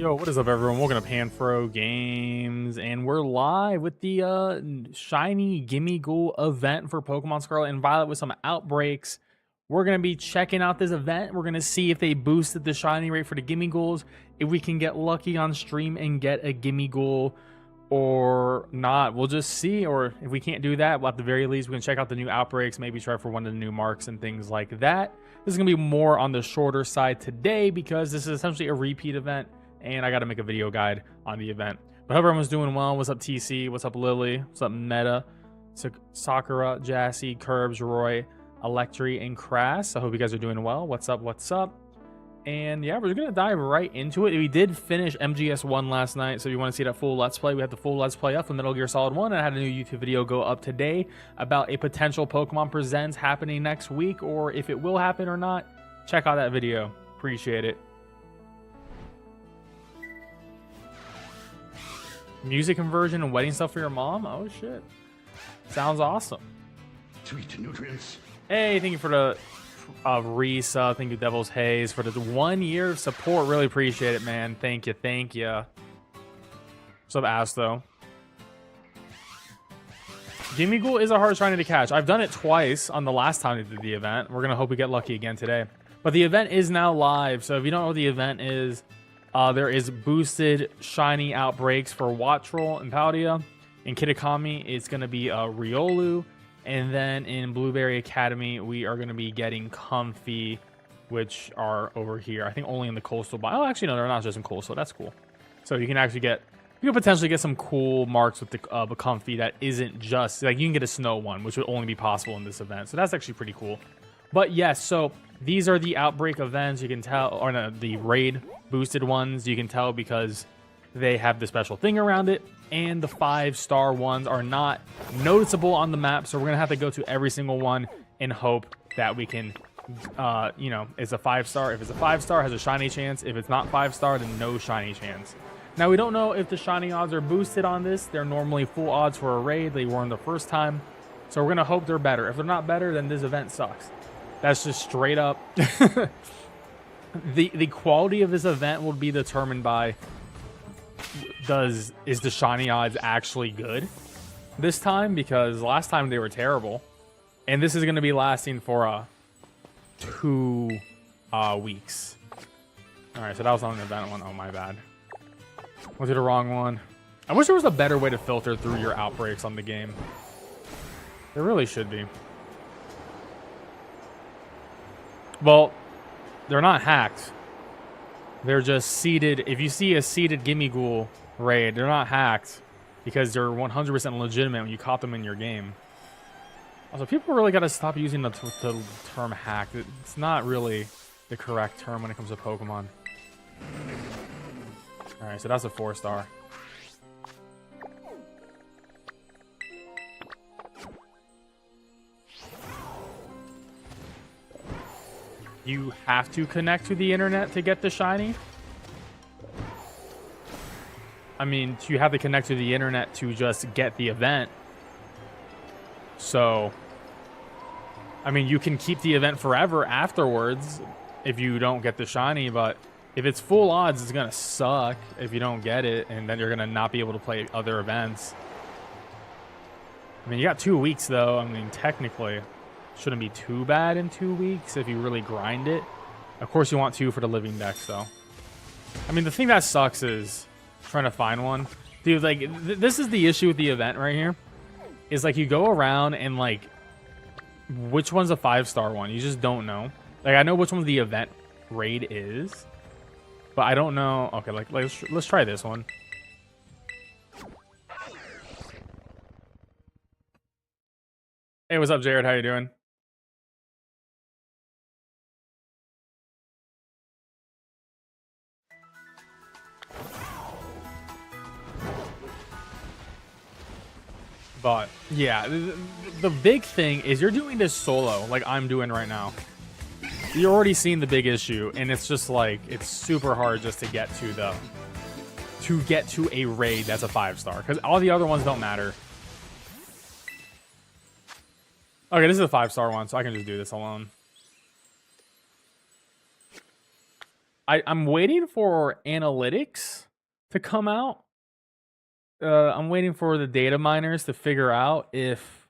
Yo, what is up, everyone? Welcome to Panfro Games, and we're live with the shiny Gimme Ghoul event for Pokemon Scarlet and Violet with some outbreaks. We're going to be checking out this event. We're going to see if they boosted the shiny rate for the Gimme Ghouls, if we can get lucky on stream and get a Gimme Ghoul or not. We'll just see, or if we can't do that, well, at the very least, we can check out the new outbreaks, maybe try for one of the new marks and things like that. This is going to be more on the shorter side today because this is essentially a repeat event. And I got to make a video guide on the event. But I hope everyone's doing well. What's up, TC? What's up, Lily? What's up, Meta? Sakura, Jassy, Curbs, Roy, Electri, and Crass. I hope you guys are doing well. What's up? What's up? And yeah, we're going to dive right into it. We did finish MGS 1 last night. So if you want to see that full Let's Play, we had the full Let's Play up for Metal Gear Solid 1. And I had a new YouTube video go up today about a potential Pokemon Presents happening next week, or if it will happen or not. Check out that video. Appreciate it. Music conversion and wedding stuff for your mom? Oh shit. Sounds awesome. Sweet nutrients. Hey, thank you for the Risa. Thank you, Devil's Haze, for the 1 year of support. Really appreciate it, man. Thank you, thank you. What's up, Asto? Gimme Ghoul is a hard shiny to catch. I've done it twice on the last time they did the event. We're gonna hope we get lucky again today. But the event is now live, so if you don't know what the event is, there is boosted shiny outbreaks for Wattrel and Paldea. In Kitakami, it's going to be Riolu. And then in Blueberry Academy, we are going to be getting Comfey, which are over here. I think only in the Coastal Biome. Oh, actually, no, they're not just in Coastal. That's cool. So you can actually get, you can potentially get some cool marks with the Comfey that isn't just, like you can get a Snow one, which would only be possible in this event. So that's actually pretty cool. But yes, so these are the outbreak events. You can tell, or no, the raid boosted ones. You can tell because they have the special thing around it, and the 5-star ones are not noticeable on the map. So we're gonna have to go to every single one and hope that we can, you know, it's a 5-star. If it's a 5-star, has a shiny chance. If it's not 5-star, then no shiny chance. Now we don't know if the shiny odds are boosted on this. They're normally full odds for a raid. They weren't the first time, so we're gonna hope they're better. If they're not better, then this event sucks. That's just straight up. The quality of this event will be determined by is the shiny odds actually good this time, because last time they were terrible, and this is going to be lasting for 2 weeks. All right, so that was on the event one. Oh my bad, went to the wrong one. I wish there was a better way to filter through your outbreaks on the game. There really should be. Well, they're not hacked. They're just seeded. If you see a seeded Gimme Ghoul raid, they're not hacked because they're 100% legitimate when you caught them in your game. Also, people really got to stop using the term hacked. It's not really the correct term when it comes to Pokemon. All right, so that's a 4-star. You have to connect to the internet to get the shiny? I mean, you have to connect to the internet to just get the event. So, I mean, you can keep the event forever afterwards if you don't get the shiny, but if it's full odds, it's gonna suck if you don't get it, and then you're gonna not be able to play other events. I mean, you got 2 weeks though. I mean, technically shouldn't be too bad in 2 weeks if you really grind it. Of course, you want 2 for the living dex, though. I mean, the thing that sucks is trying to find one. Dude, like, this is the issue with the event right here. Is, like, you go around and, like, which one's a 5-star one? You just don't know. Like, I know which one the event raid is, but I don't know. Okay, like, let's try this one. Hey, what's up, Jared? How you doing? But yeah, the big thing is you're doing this solo like I'm doing right now. You're already seeing the big issue, and it's just like it's super hard just to get to a raid that's a 5-star, because all the other ones don't matter. Okay, this is a 5-star one, so I can just do this alone. I'm waiting for analytics to come out. I'm waiting for the data miners to figure out if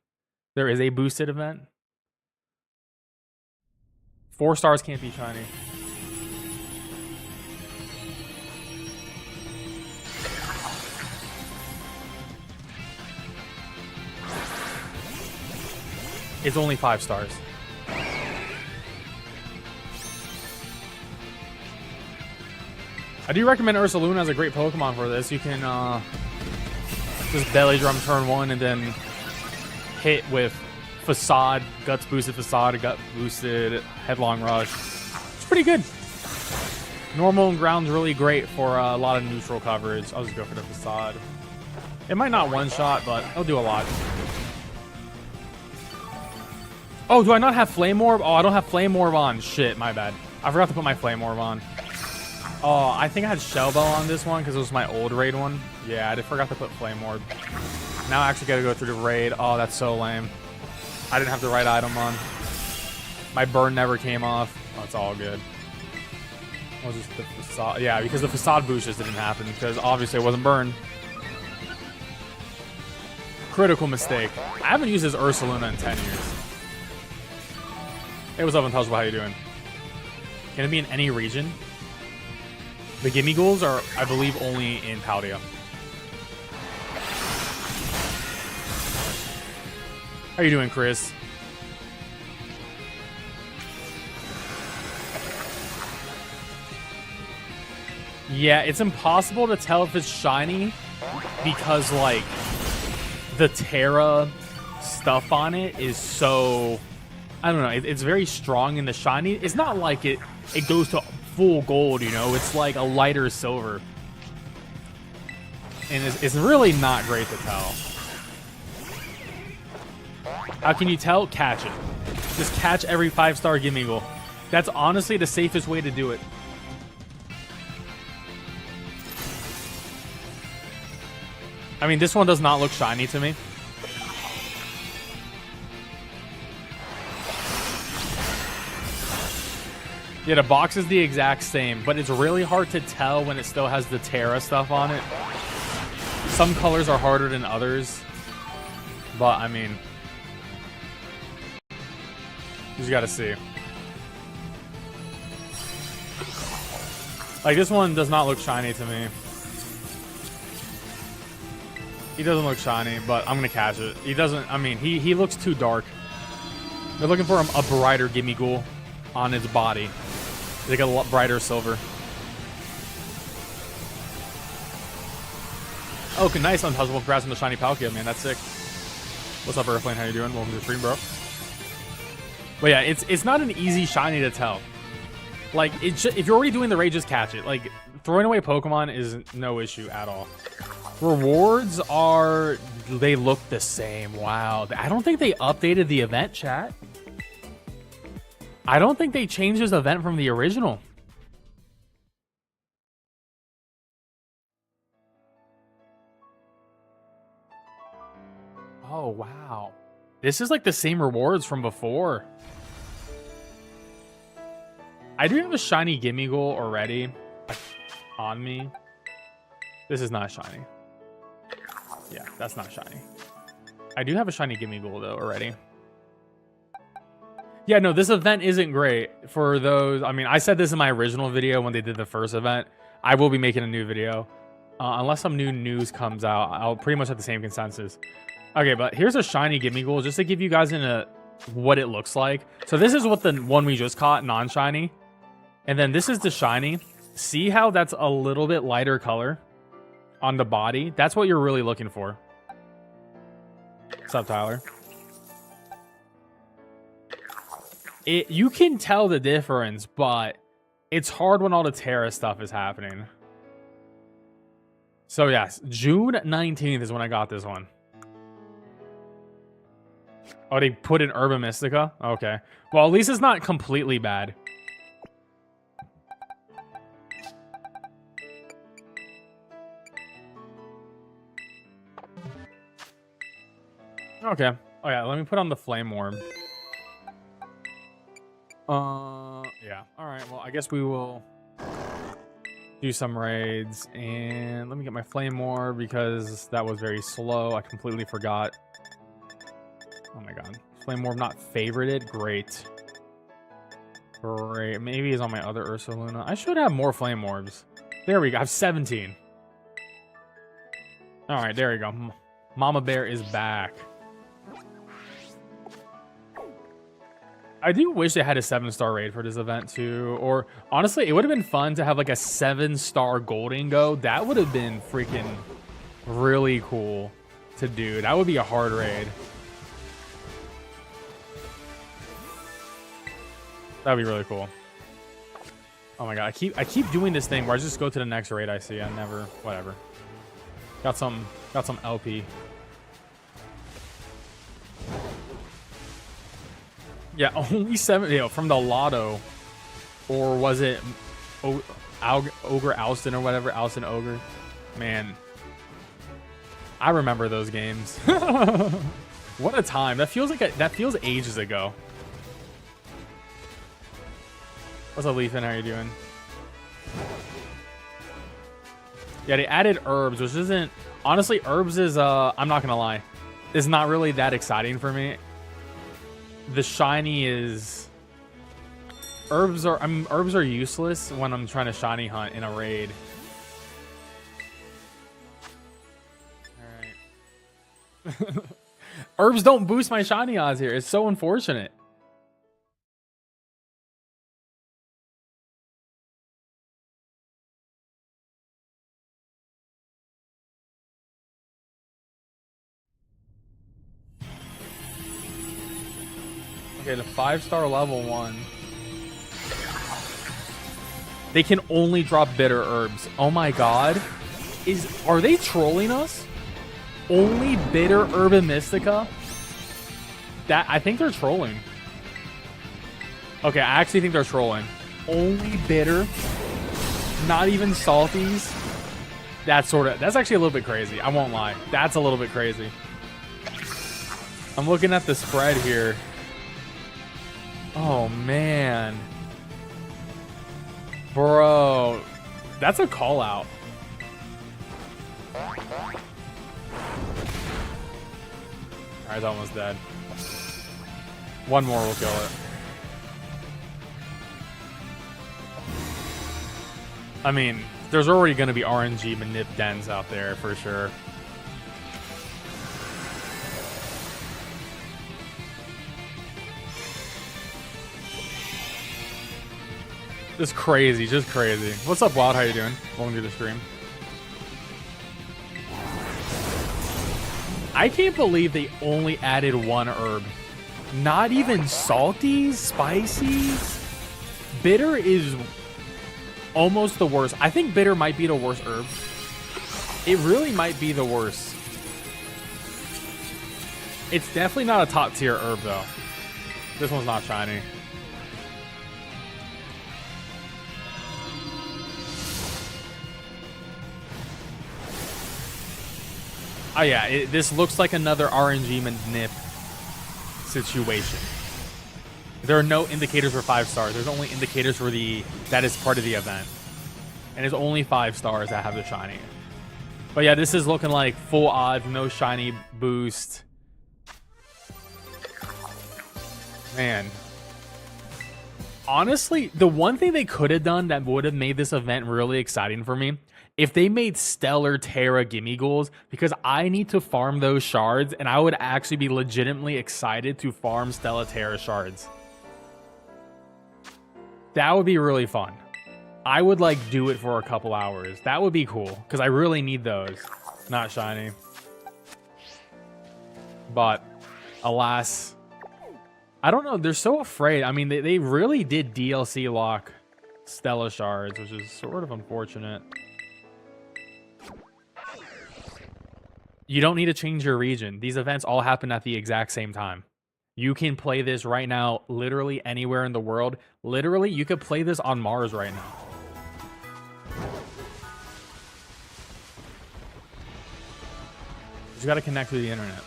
there is a boosted event. 4 stars can't be shiny. It's only 5 stars. I do recommend Ursaluna as a great Pokemon for this. You can just belly drum turn 1 and then hit with Facade, Guts boosted Facade, Gut boosted Headlong Rush. It's pretty good. Normal and ground's really great for a lot of neutral coverage. I'll just go for the Facade. It might not one-shot, but it'll do a lot. Oh, do I not have Flame Orb? Oh, I don't have Flame Orb on. Shit, my bad. I forgot to put my Flame Orb on. Oh, I think I had Shell Bell on this one because it was my old raid one. Yeah, I forgot to put Flame Orb. Now I actually got to go through the raid. Oh, that's so lame. I didn't have the right item on. My burn never came off. Oh, it's all good. What was just the Facade? Yeah, because the Facade boost just didn't happen because obviously it wasn't burned. Critical mistake. I haven't used this Ursaluna in 10 years. Hey, what's up, Untouchable? How you doing? Can it be in any region? The Gimme Ghouls are, I believe, only in Paldea. How you doing, Chris? Yeah, it's impossible to tell if it's shiny because, like, the Terra stuff on it is so... I don't know. It's very strong in the shiny. It's not like it goes to full gold, you know. It's like a lighter silver. And it's really not great to tell. How can you tell? Catch it. Just catch every 5-star Gimmighoul. That's honestly the safest way to do it. I mean, this one does not look shiny to me. Yeah, the box is the exact same, but it's really hard to tell when it still has the Terra stuff on it. Some colors are harder than others, but I mean, you just gotta see. Like, this one does not look shiny to me. He doesn't look shiny, but I'm gonna catch it. He doesn't, I mean, he looks too dark. They're looking for a brighter Gimmighoul on its body. They got a lot brighter silver. Oh, okay, nice, Untouchable. Congrats on the shiny Palkia, man. That's sick. What's up, Earthling? How you doing? Welcome to the stream, bro. But yeah, it's not an easy shiny to tell. Like, if you're already doing the raid, just catch it. Like, throwing away Pokemon is no issue at all. Rewards are... They look the same. Wow. I don't think they updated the event, chat. I don't think they changed this event from the original. Oh, wow. This is like the same rewards from before. I do have a shiny Gimmighoul already on me. This is not shiny. Yeah, that's not shiny. I do have a shiny Gimmighoul though already. Yeah, no, this event isn't great for those. I mean, I said this in my original video when they did the first event. I will be making a new video. Unless some new news comes out, I'll pretty much have the same consensus. Okay, but here's a shiny Gimmighoul just to give you guys what it looks like. So this is what the one we just caught, non-shiny. And then this is the shiny. See how that's a little bit lighter color on the body? That's what you're really looking for. What's up, Tyler? You can tell the difference, but it's hard when all the Terra stuff is happening. So yes, June 19th is when I got this one. Oh, they put in Urban Mystica? Okay. Well, at least it's not completely bad. Okay. Oh yeah, let me put on the Flame Orb. Yeah. All right. Well, I guess we will do some raids, and let me get my flame orb because that was very slow. I completely forgot. Oh my god. Flame orb not favorited? Great. Great. Maybe it's on my other Ursaluna. I should have more flame orbs. There we go. I have 17. Alright, there we go. Mama Bear is back. I do wish they had a 7-star raid for this event too. Or honestly, it would have been fun to have like a 7-star Golden Go. That would have been freaking really cool to do. That would be a hard raid. That'd be really cool. Oh my god, I keep doing this thing where I just go to the next raid I see. I never, whatever. Got some LP. Yeah, only 7 from the lotto. Or was it Ogre Alston or whatever? Alston Ogre. Man. I remember those games. What a time. That feels ages ago. What's up, Leafin? How you doing? Yeah, they added herbs, which isn't... Honestly, herbs is, I'm not gonna lie, is not really that exciting for me. The shiny is... Herbs are useless when I'm trying to shiny hunt in a raid. Alright. Herbs don't boost my shiny odds here. It's so unfortunate. Okay, the 5-star level 1. They can only drop bitter herbs. Oh my god. Are they trolling us? Only bitter herb and Mystica? I think they're trolling. Okay, I actually think they're trolling. Only bitter. Not even salties. That's actually a little bit crazy. I won't lie. That's a little bit crazy. I'm looking at the spread here. Oh, man. Bro. That's a call out. Alright, it's almost dead. One more will kill it. I mean, there's already going to be RNG manip dens out there for sure. Just crazy, just crazy. What's up, Wild? How you doing? Welcome to the stream. I can't believe they only added 1 herb. Not even salties, spices. Bitter is almost the worst. I think bitter might be the worst herb. It really might be the worst. It's definitely not a top tier herb though. This one's not shiny. Oh yeah, this looks like another RNG manip situation. There are no indicators for 5 stars. There's only indicators for that is part of the event. And it's only 5 stars that have the shiny. But yeah, this is looking like full odds, no shiny boost. Man. Honestly, the one thing they could have done that would have made this event really exciting for me, if they made Stellar Terra gimme ghouls, because I need to farm those shards, and I would actually be legitimately excited to farm Stellar Terra shards. That would be really fun. I would like do it for a couple hours. That would be cool, because I really need those. Not shiny. But, alas, I don't know. They're so afraid. I mean, they really did DLC lock Stella shards, which is sort of unfortunate. You don't need to change your region. These events all happen at the exact same time. You can play this right now literally anywhere in the world. Literally, you could play this on Mars right now. You just got to connect to the internet.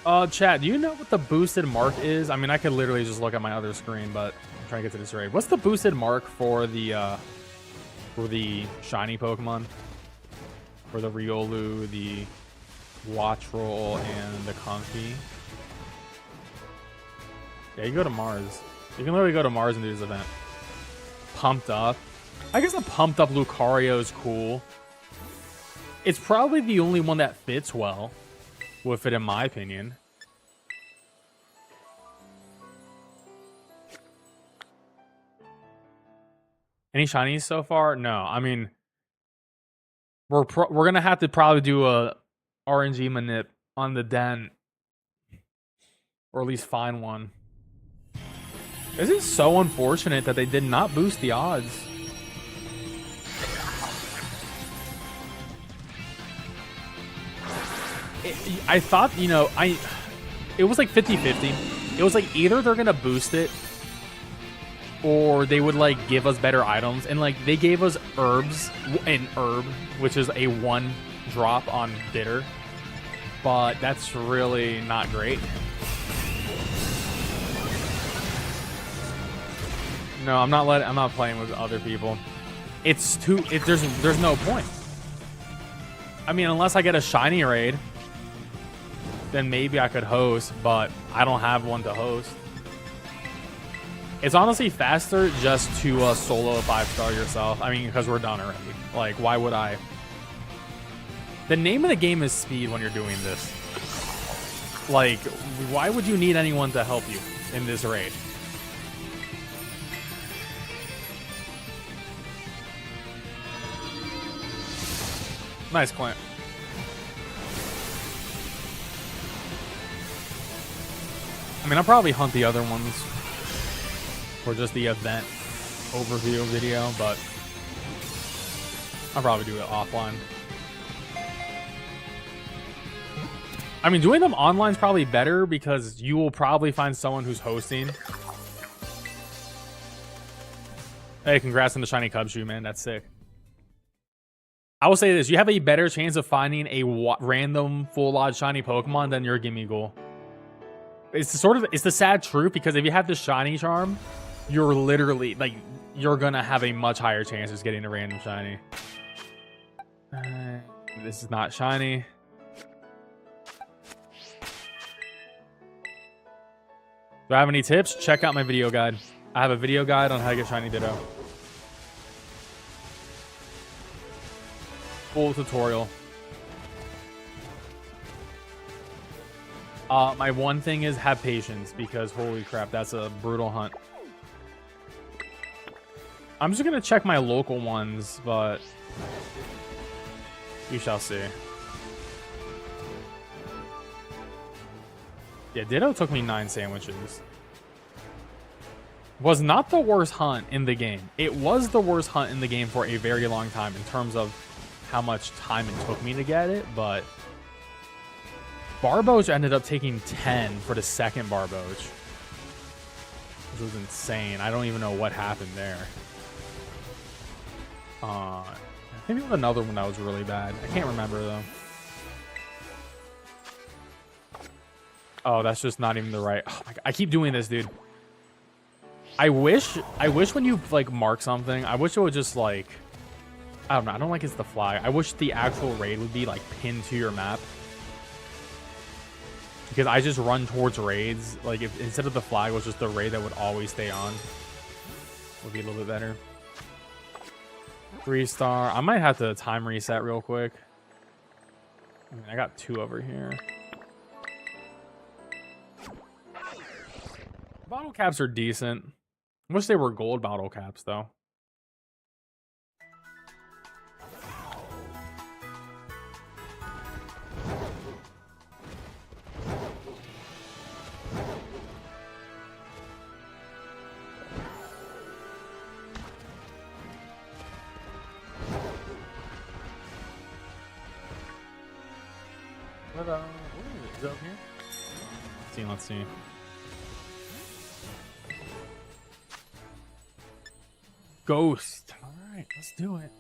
Chat, do you know what the boosted mark is? I mean, I could literally just look at my other screen, but I'm trying to get to this raid. What's the boosted mark for the shiny Pokemon? For the Riolu, the Wattrel, and the Conky? Yeah, you go to Mars. You can literally go to Mars and do this event. Pumped up. I guess a pumped up Lucario is cool. It's probably the only one that fits well with it, in my opinion. Any shinies so far? No. I mean, we're gonna have to probably do a RNG manip on the den, or at least find one. This is so unfortunate that they did not boost the odds. I thought, you know, it was like 50-50. It was like either they're gonna boost it or they would like give us better items, and like they gave us herbs, an herb, which is a 1 drop on bitter, but that's really not great. No, I'm not playing with other people. There's no point. I mean, unless I get a shiny raid, then maybe I could host, but I don't have one to host. It's honestly faster just to solo a 5-star yourself. I mean, because we're done already. Like, why would I? The name of the game is speed when you're doing this. Like, why would you need anyone to help you in this raid? Nice, Clint. I mean, I'll probably hunt the other ones for just the event overview video, but I'll probably do it offline. I mean, doing them online is probably better because you will probably find someone who's hosting. Hey, congrats on the shiny Cub shoe, man. That's sick. I will say this: you have a better chance of finding a random full odd shiny Pokemon than your gimme goal. It's the sad truth, because if you have the shiny charm, you're literally like you're gonna have a much higher chance of getting a random shiny. This is not shiny. Do I have any tips? Check out my video guide. I have a video guide on how to get shiny Ditto. Full tutorial. My one thing is have patience, because holy crap, that's a brutal hunt. I'm just gonna check my local ones, but you shall see. Yeah, Ditto took me 9 sandwiches. Was not the worst hunt in the game. It was the worst hunt in the game for a very long time in terms of how much time it took me to get it, but Barboach ended up taking 10 for the second Barboach, which was insane. I don't even know what happened there. Maybe with another one that was really bad. I can't remember though. Oh, that's just not even the right. Oh my God. I keep doing this, dude. I wish when you like mark something, I wish it would just like, I don't know. I don't like it's the flag. I wish the actual raid would be like pinned to your map, because I just run towards raids. Like if instead of the flag was just the raid that would always stay on, would be a little bit better. 3-star. I might have to time reset real quick. I mean, I got 2 over here. Bottle caps are decent. I wish they were gold bottle caps though. What is it up here? Let's see. Ghost. All right, let's do it.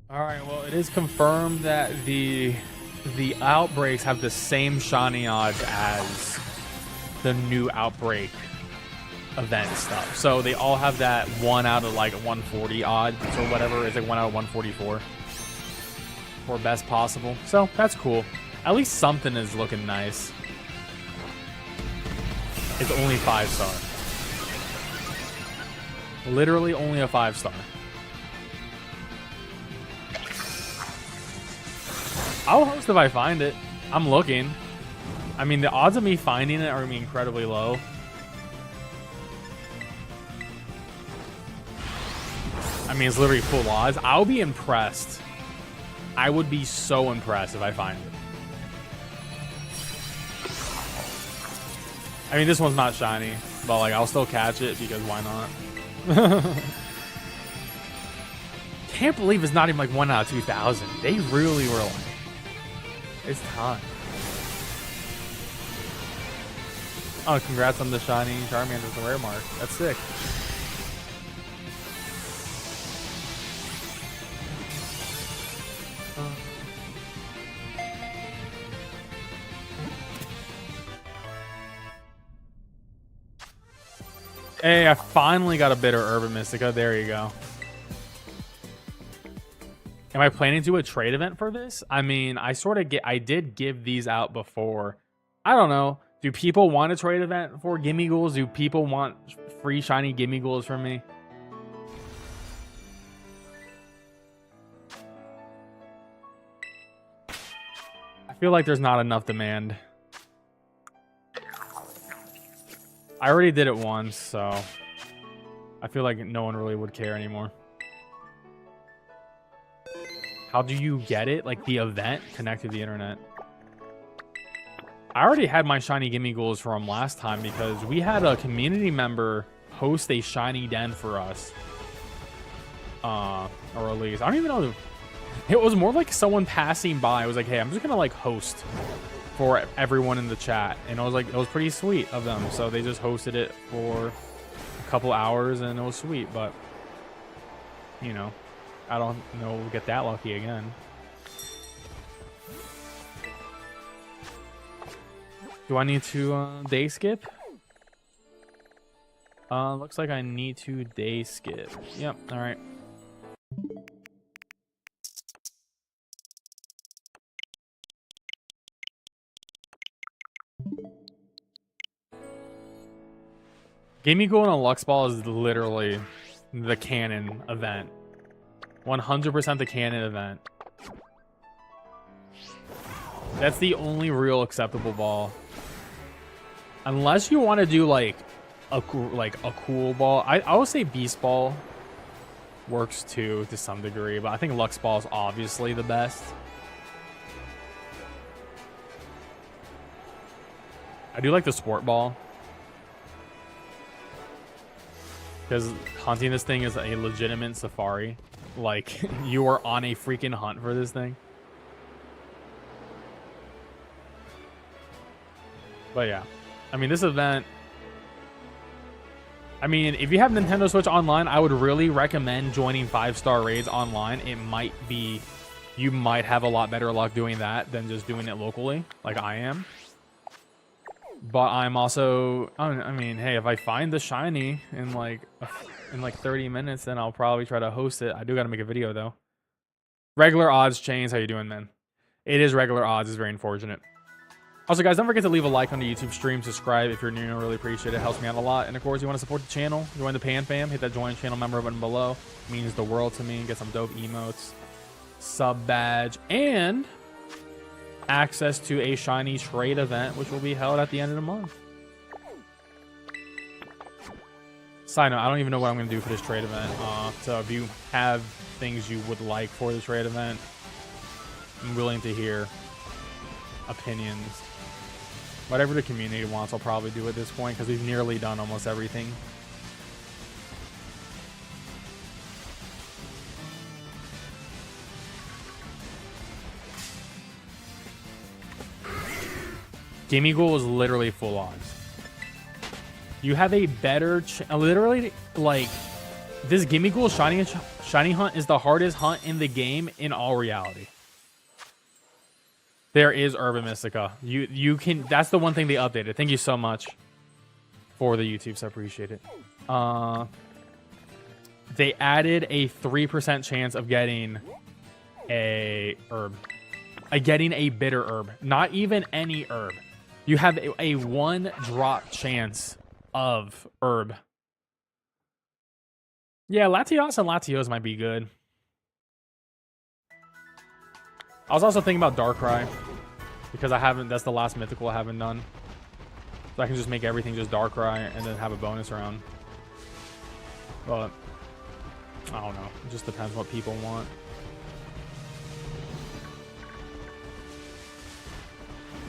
All right, well, it is confirmed that the outbreaks have the same shiny odds as the new outbreak event stuff. So they all have that 1 out of like 140 odds or whatever. It's like 1 out of 144 for best possible. So that's cool. At least something is looking nice. It's only 5-star. Literally only a 5-star. I'll host if I find it. I'm looking. I mean, the odds of me finding it are gonna be incredibly low. I mean, it's literally full odds. I'll be impressed. I would be so impressed if I find it. I mean, this one's not shiny, but like, I'll still catch it because why not? Can't believe it's not even like 1 out of 2,000. They really were like, it's time. Oh, congrats on the shiny Charmander's rare mark. That's sick. Hey, I finally got a bitter Urban Mystica. There you go. Am I planning to do a trade event for this? I mean, I did give these out before. I don't know. Do people want a trade event for Gimme Ghouls? Do people want free shiny Gimme Ghouls from me? I feel like there's not enough demand. I already did it once, so I feel like no one really would care anymore. How do you get it? Like the event? Connect to the internet. I already had my shiny Gimme Ghouls from last time because we had a community member host a shiny den for us. A release. I don't even know. It was more like someone passing by. I was like, hey, I'm just gonna like host for everyone in the chat, and I was like, it was pretty sweet of them. So they just hosted it for a couple hours, and it was sweet. But you know, I don't know we'll get that lucky again. Do I need to day skip? Looks like I need to day skip. Yep. All right. Gimme Ghoul and a Lux Ball is literally the canon event. 100% the canon event. That's the only real acceptable ball. Unless you want to do like a cool ball. I would say Beast Ball works too to some degree, but I think Lux Ball is obviously the best. I do like the Sport Ball. Because hunting this thing is a legitimate safari. Like, you are on a freaking hunt for this thing. But yeah. I mean, this event... I mean, if you have Nintendo Switch Online, I would really recommend joining 5-star raids online. It might be... You might have a lot better luck doing that than just doing it locally, like I am. But I'm also... I mean, hey, if I find the shiny in like 30 minutes, then I'll probably try to host it. I do got to make a video, though. Regular odds, Chains. How you doing, man? It is regular odds. It's very unfortunate. Also, guys, don't forget to leave a like on the YouTube stream. Subscribe if you're new. I really appreciate it. It helps me out a lot. And, of course, you want to support the channel, join the Pan Fam. Hit that join channel member button below. It means the world to me. Get some dope emotes, sub badge, and access to a shiny trade event, which will be held at the end of the month. Side note, I don't even know what I'm going to do for this trade event. So if you have things you would like for the trade event, I'm willing to hear opinions. Whatever the community wants, I'll probably do at this point because we've nearly done almost everything. Gimme Ghoul is literally full odds. You have a better literally, like, This Gimmighoul shiny hunt is the hardest hunt in the game in all reality. There is Urban Mystica. You can. That's the one thing they updated. Thank you so much for the YouTubes. I appreciate it. They added a 3% chance of getting a herb. Getting a bitter herb. Not even any herb. You have a 1 drop chance of herb. Yeah, Latios and Latios might be good. I was also thinking about Darkrai. Because that's the last mythical I haven't done. So I can just make everything just Darkrai and then have a bonus round. But I don't know. It just depends what people want.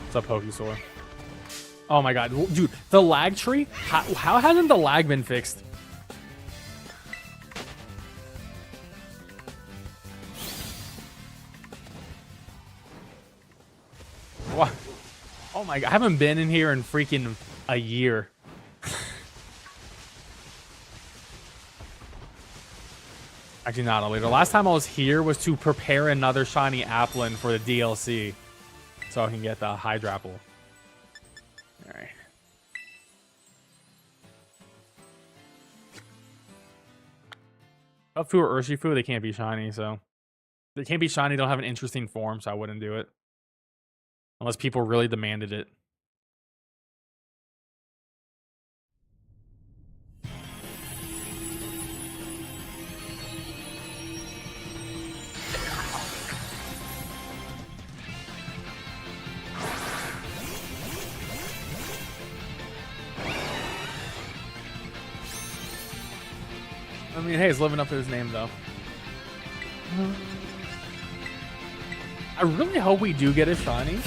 What's up, Pokesaur? Oh my god. Dude, the lag tree? How hasn't the lag been fixed? What? Oh my god. I haven't been in here in freaking a year. Actually, not a later. Last time I was here was to prepare another shiny Applin for the DLC. So I can get the Hydrapple. Alright. Ufu or Urshifu, they can't be shiny, so. They can't be shiny, they don't have an interesting form, so I wouldn't do it. Unless people really demanded it. I mean, hey, it's living up to his name, though. I really hope we do get a shiny.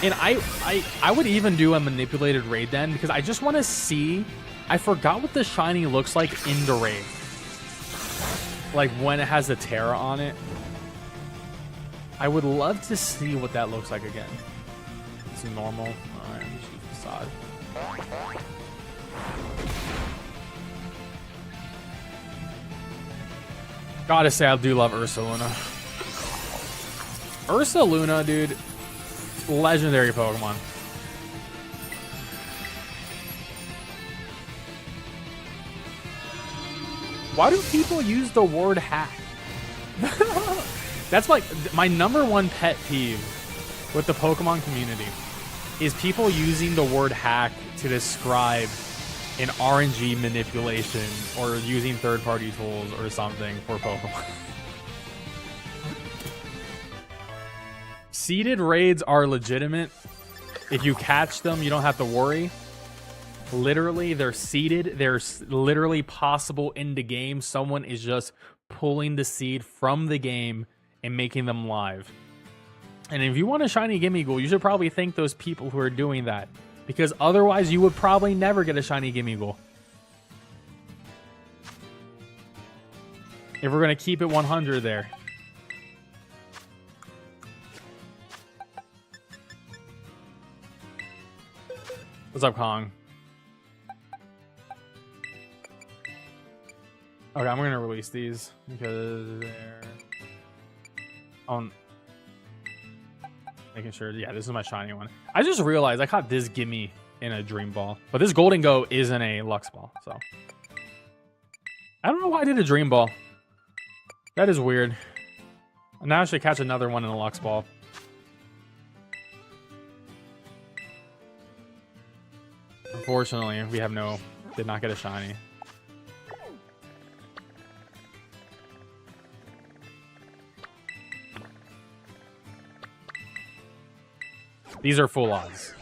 And I would even do a manipulated raid then, because I just want to see. I forgot what the shiny looks like in the raid. Like when it has the Terra on it. I would love to see what that looks like again. It's normal. Alright, I'm just use facade. Gotta say, I do love Ursaluna. Ursaluna, dude. Legendary Pokemon. Why do people use the word hack? That's like my #1 pet peeve with the Pokemon community is people using the word hack to describe an RNG manipulation or using third-party tools or something for Pokemon. Seeded raids are legitimate. If you catch them, you don't have to worry. Literally, they're seeded. They're literally possible in the game. Someone is just pulling the seed from the game and making them live. And if you want a shiny Gimmighoul, you should probably thank those people who are doing that. Because otherwise, you would probably never get a shiny Gimmighoul. If we're going to keep it 100 there. What's up, Kong? Okay, I'm going to release these because they're on. Making sure, yeah, this is my shiny one. I just realized I caught this Gimme in a Dream Ball, but this Golden Go is in a Lux Ball, so. I don't know why I did a Dream Ball. That is weird. Now I should catch another one in a Lux Ball. Unfortunately, we have did not get a shiny. These are full odds.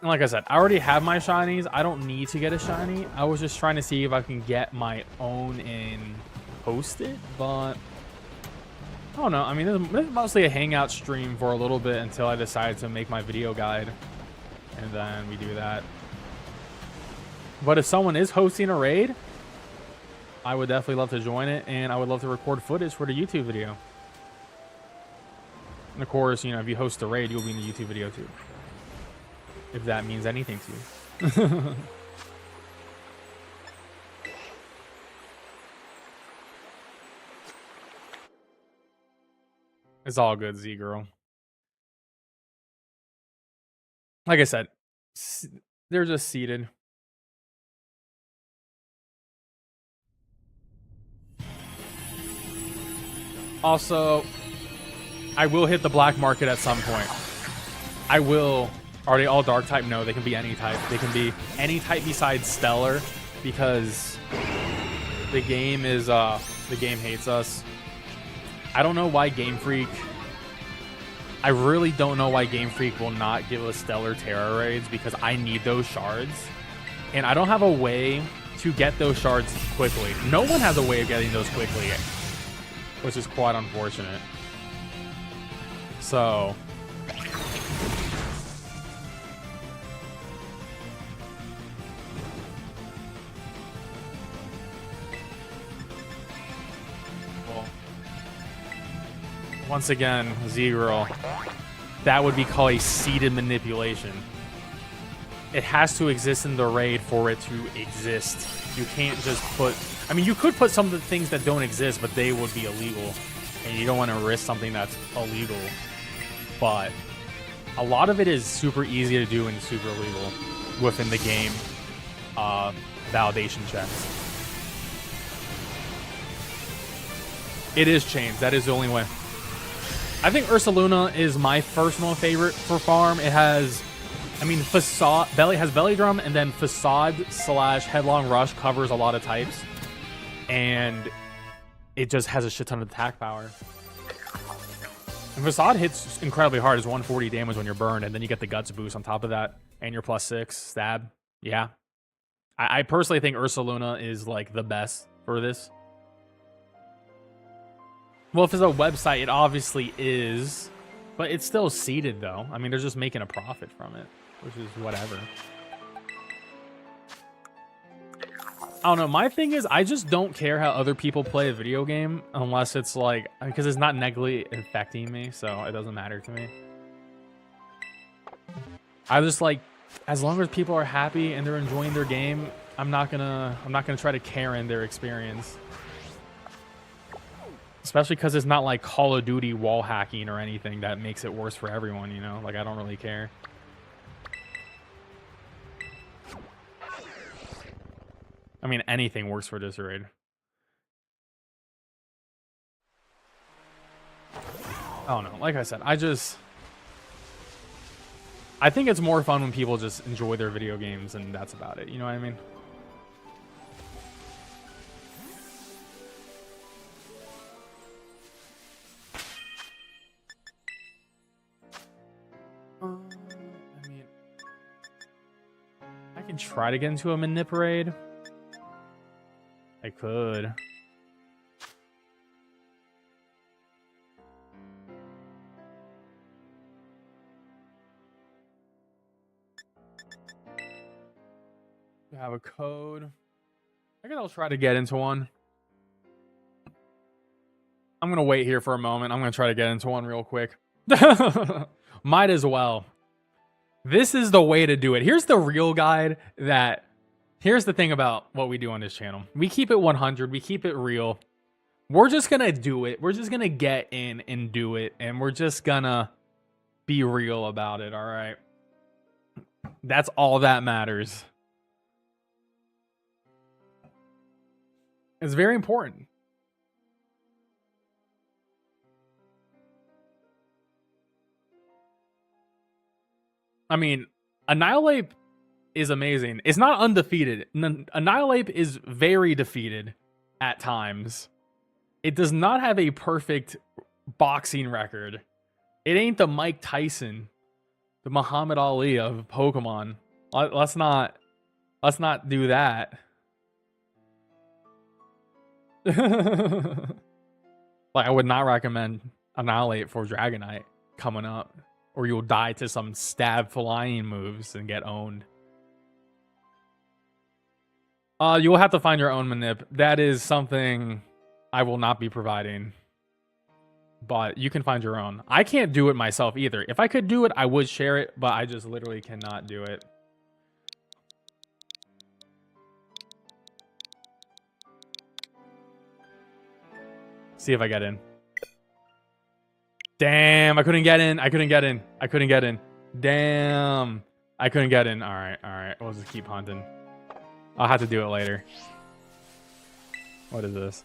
And like I said, I already have my shinies. I don't need to get a shiny. I was just trying to see if I can get my own and post it, but I don't know. I mean, this is mostly a hangout stream for a little bit until I decide to make my video guide. And then we do that. But if someone is hosting a raid, I would definitely love to join it, and I would love to record footage for the YouTube video. And of course, you know, if you host a raid, you'll be in the YouTube video too. If that means anything to you. It's all good, Z girl. Like I said, they're just seated. Also, I will hit the black market at some point. I will. Are they all dark type? No, they can be any type. They can be any type besides stellar, because the game is the game hates us. I don't know why Game Freak. I really don't know why Game Freak will not give us stellar Terra raids, because I need those shards, and I don't have a way to get those shards quickly. No one has a way of getting those quickly, which is quite unfortunate. So once again, Z-Girl, that would be called a seeded manipulation. It has to exist in the raid for it to exist. You can't just put... I mean, you could put some of the things that don't exist, but they would be illegal. And you don't want to risk something that's illegal. But a lot of it is super easy to do and super legal within the game validation checks. It is changed. That is the only way. I think Ursaluna is my personal favorite for farm. It has, I mean, Facade, has Belly Drum, and then Facade / Headlong Rush covers a lot of types. And it just has a shit ton of attack power. And Facade hits incredibly hard. It's 140 damage when you're burned, and then you get the Guts boost on top of that. And your +6 stab. Yeah. I personally think Ursaluna is like the best for this. Well, if it's a website, it obviously is, but it's still seeded though. I mean, they're just making a profit from it, which is whatever. I don't know. My thing is, I just don't care how other people play a video game unless it's like, because it's not negatively affecting me, so it doesn't matter to me. I just like, as long as people are happy and they're enjoying their game, I'm not gonna try to Karen their experience. Especially because it's not like Call of Duty wall hacking or anything that makes it worse for everyone, you know? Like, I don't really care. I mean, anything works for this raid. I don't know. Like I said, I think it's more fun when people just enjoy their video games and that's about it. You know what I mean? I mean, I can try to get into a manip raid. I could. You have a code. I guess I'll try to get into one. I'm gonna wait here for a moment. I'm gonna try to get into one real quick. Might as well. This is the way to do it. Here's the real guide that... Here's the thing about what we do on this channel. We keep it 100. We keep it real. We're just gonna do it. We're just gonna get in and do it. And we're just gonna be real about it, all right? That's all that matters. It's very important. I mean, Annihilate is amazing. It's not undefeated. Annihilate is very defeated at times. It does not have a perfect boxing record. It ain't the Mike Tyson, the Muhammad Ali of Pokemon. Let's not do that. Like, I would not recommend Annihilate for Dragonite coming up, or you'll die to some stab flying moves and get owned. You will have to find your own manip. That is something I will not be providing. but you can find your own. I can't do it myself either. If I could do it, I would share it, but I just literally cannot do it. See if I get in. Damn, I couldn't get in. I couldn't get in. I couldn't get in. Damn. I couldn't get in. All right, all right. We'll just keep hunting. I'll have to do it later. What is this?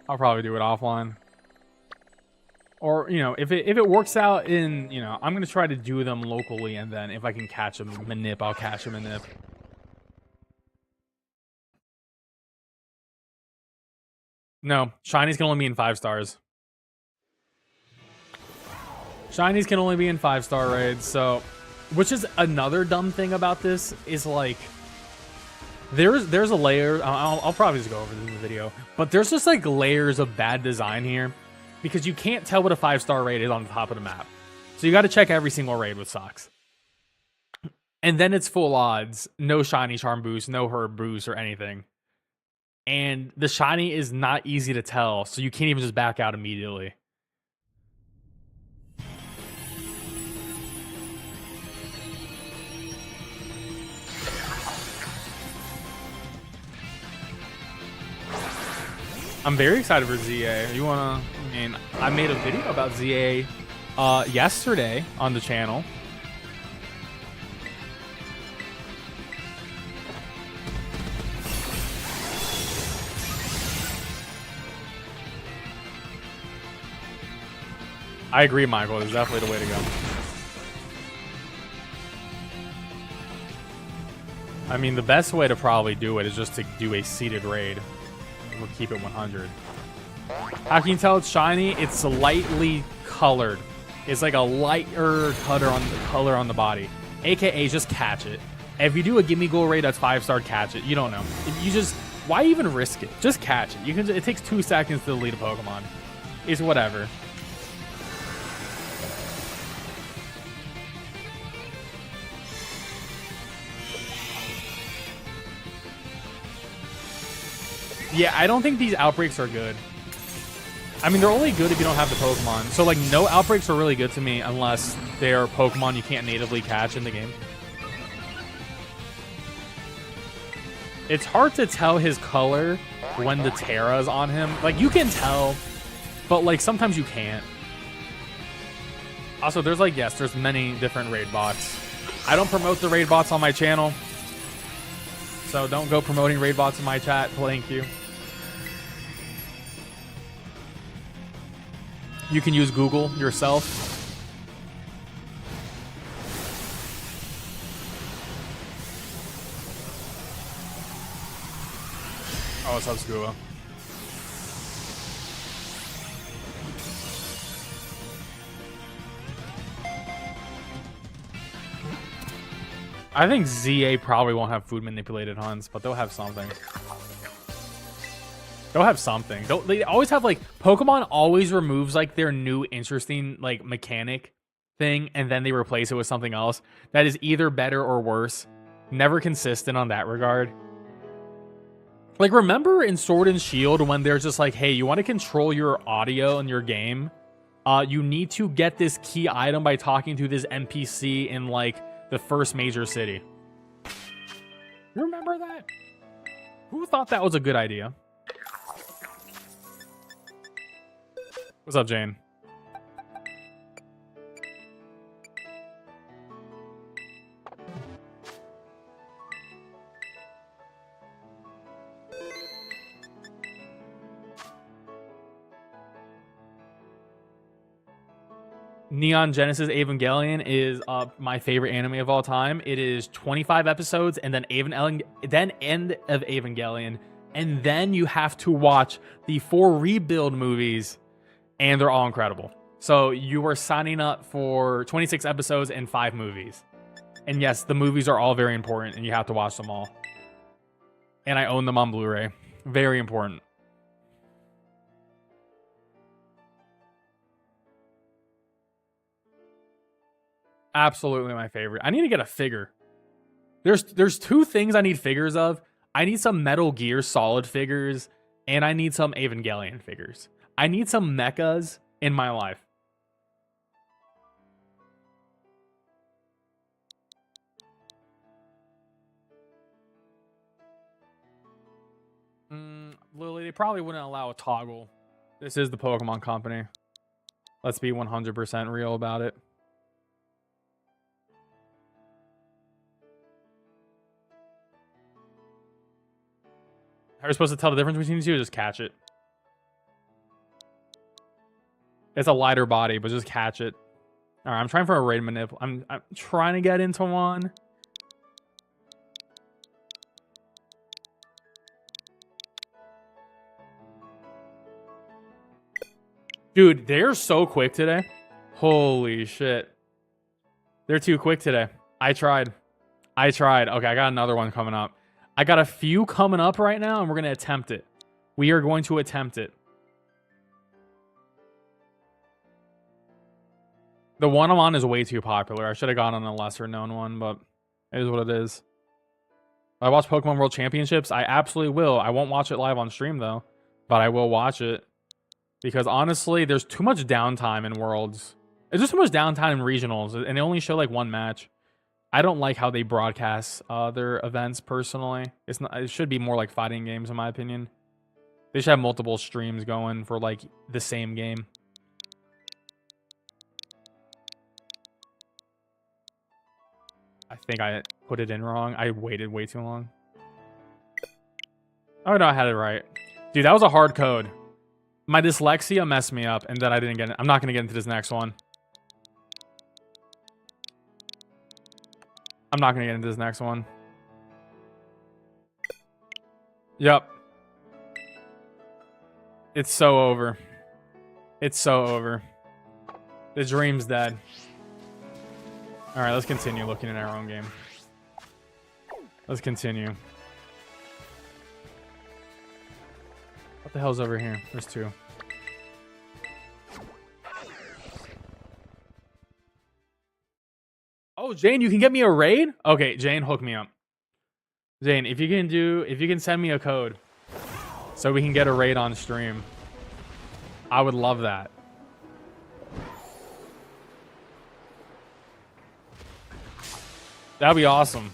I'll probably do it offline. Or, you know, if it works out in, you know, I'm going to try to do them locally, and then if I can catch them manip, I'll catch them manip. No, shinies can only be in 5 stars. Shinies can only be in 5-star raids, so... Which is another dumb thing about this, is like... There's a layer... I'll probably just go over this in the video. But there's just like layers of bad design here. Because you can't tell what a 5-star raid is on the top of the map. So you got to check every single raid with socks. And then it's full odds. No shiny charm boost, no herb boost or anything. And the shiny is not easy to tell, so you can't even just back out immediately. I'm very excited for ZA. You wanna... I mean, I made a video about ZA yesterday on the channel. I agree, Michael. It's definitely the way to go. I mean, the best way to probably do it is just to do a seeded raid. We'll keep it 100. How can you tell it's shiny? It's lightly colored. It's like a lighter color on the body. AKA, just catch it. If you do a gimme goal raid that's 5-star, catch it. You don't know. If you just... Why even risk it? Just catch it. You can. It takes 2 seconds to delete a Pokemon. It's whatever. Yeah, I don't think these outbreaks are good. I mean, they're only good if you don't have the Pokemon. So, like, no outbreaks are really good to me unless they're Pokemon you can't natively catch in the game. It's hard to tell his color when the Terra's on him. Like, you can tell, but, like, sometimes you can't. Also, there's, like, yes, there's many different raid bots. I don't promote the raid bots on my channel. So don't go promoting raid bots in my chat. Thank you. You can use Google yourself. Oh, what's up, Scuba? I think ZA probably won't have food manipulated hunts, but they'll have something. They'll have something. They always have, like, Pokemon always removes, like, their new interesting, like, mechanic thing, and then they replace it with something else that is either better or worse. Never consistent on that regard. Like, remember in Sword and Shield when they're just like, hey, you want to control your audio in your game? You need to get this key item by talking to this NPC in, like, the first major city. You remember that? Who thought that was a good idea? What's up, Jane? Neon Genesis Evangelion is my favorite anime of all time. It is 25 episodes, and then End of Evangelion, and then you have to watch the 4 Rebuild movies, and they're all incredible. So you are signing up for 26 episodes and 5 movies. And yes, the movies are all very important, and you have to watch them all. And I own them on Blu-ray. Very important. Absolutely my favorite. I need to get a figure. There's 2 things I need figures of. I need some Metal Gear Solid figures, and I need some Evangelion figures. I need some mechas in my life. Lily, they probably wouldn't allow a toggle. This is the Pokemon Company. Let's be 100% real about it. How are you supposed to tell the difference between the two? Just catch it. It's a lighter body, but just catch it. All right, I'm trying for a raid manip. I'm trying to get into one. Dude, they're so quick today. Holy shit. They're too quick today. I tried. Okay, I got another one coming up. I got a few coming up right now, and we're going to attempt it. We are going to attempt it. The one I'm on is way too popular. I should have gone on a lesser known one, but it is what it is. I watch Pokemon World Championships. I absolutely will. I won't watch it live on stream, though, but I will watch it. Because honestly, there's too much downtime in Worlds. There's just too much downtime in Regionals, and they only show like one match. I don't like how they broadcast their events personally. It should be more like fighting games, in my opinion. They should have multiple streams going for like the same game. I think I put it in wrong. I waited way too long. Oh no, I had it right. Dude, that was a hard code. My dyslexia messed me up, and then I didn't get it. I'm not going to get into this next one. I'm not going to get into this next one. Yep. It's so over. It's so over. The dream's dead. Alright, let's continue looking at our own game. Let's continue. What the hell's over here? There's two. Oh, Jane, you can get me a raid? Okay, Jane, hook me up. Jane, if you can send me a code so we can get a raid on stream, I would love that. That'd be awesome.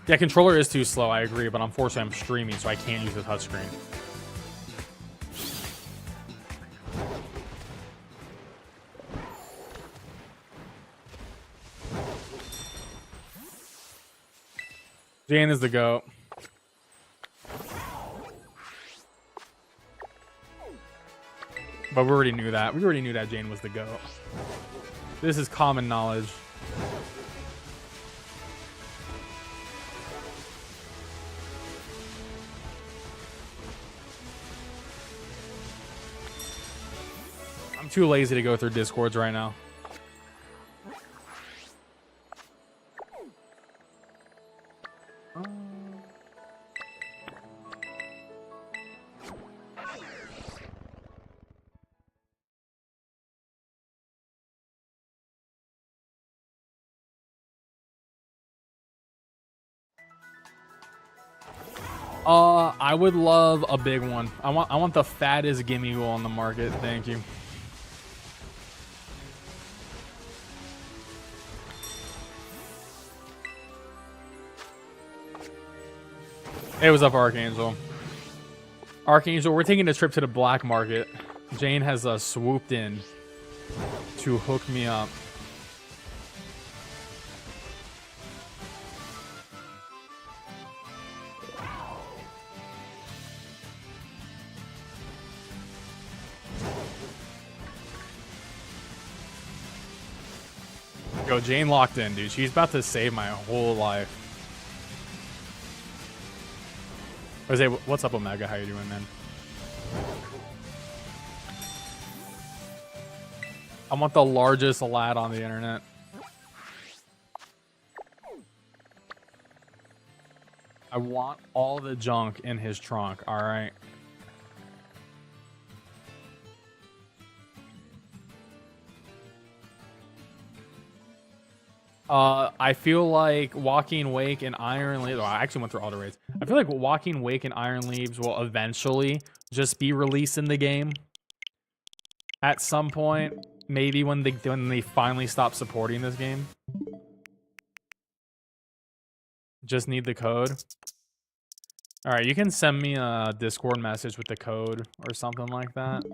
Yeah, controller is too slow, I agree, but unfortunately I'm streaming, so I can't use the touchscreen. Jane is the GOAT. But we already knew that. We already knew that Jane was the GOAT. This is common knowledge. I'm too lazy to go through Discords right now. I would love a big one. I want the fattest Gimmighoul on the market. Thank you. Hey, what's up, Archangel? Archangel, we're taking a trip to the black market. Jane has swooped in to hook me up. Yo, Jane locked in, dude. She's about to save my whole life. Jose, what's up, Omega? How you doing, man? I want the largest lad on the internet. I want all the junk in his trunk, alright? I feel like Walking Wake and Iron Leaves. Well, I actually went through all the raids. I feel like Walking Wake and Iron Leaves will eventually just be released in the game at some point. Maybe when they finally stop supporting this game. Just need the code. All right, you can send me a Discord message with the code or something like that.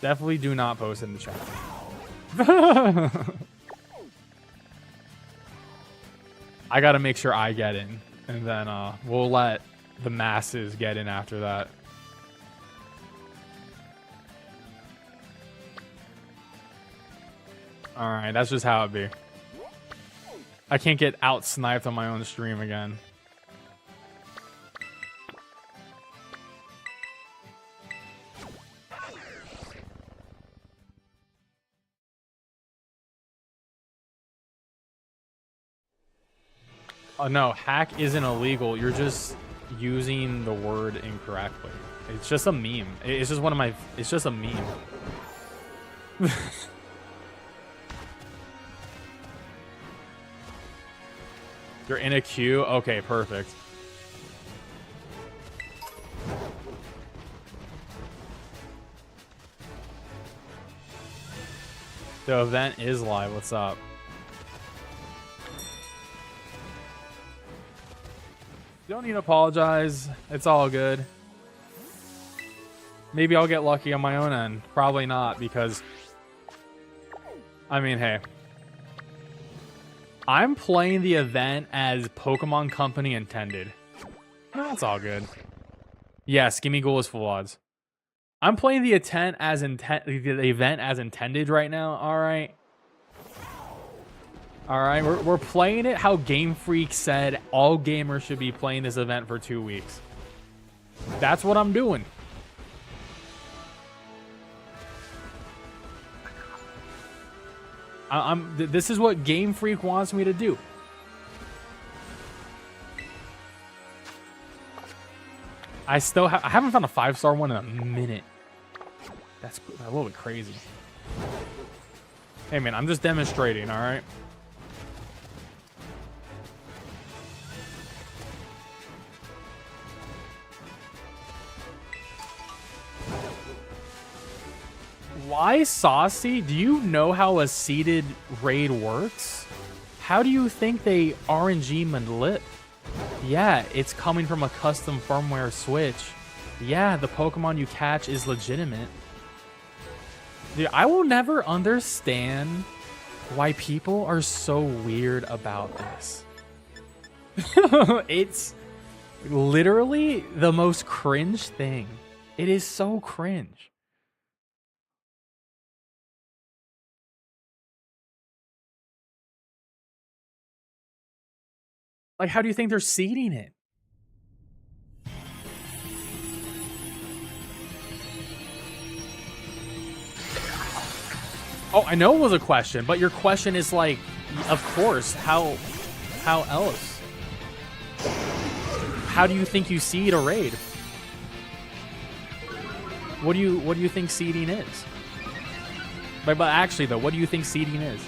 Definitely do not post in the chat. I gotta make sure I get in, and then we'll let the masses get in after that. All right, that's just how it be. I can't get out sniped on my own stream again. Oh no, hack isn't illegal. You're just using the word incorrectly. It's just a meme. It's just one of my... It's just a meme. You're in a queue? Okay, perfect. The event is live. What's up? You don't need to apologize. It's all good. Maybe I'll get lucky on my own end. Probably not, because... I mean, hey. I'm playing the event as Pokemon Company intended. That's all good. Yes, Gimme Ghoul is full odds. I'm playing the event as intended right now. All right. All right, we're playing it how Game Freak said all gamers should be playing this event for 2 weeks. That's what I'm doing. This is what Game Freak wants me to do. I haven't found a 5-star one in a minute. That's a little bit crazy. Hey man, I'm just demonstrating, all right? Why saucy? Do you know how a seeded raid works? How do you think they RNG manip? Yeah, it's coming from a custom firmware switch. Yeah, the Pokemon you catch is legitimate. Dude, I will never understand why people are so weird about this. It's literally the most cringe thing. It is so cringe. Like, how do you think they're seeding it? Oh, I know it was a question, but your question is like, of course, how else? How do you think you seed a raid? What do you think seeding is? But actually though, what do you think seeding is?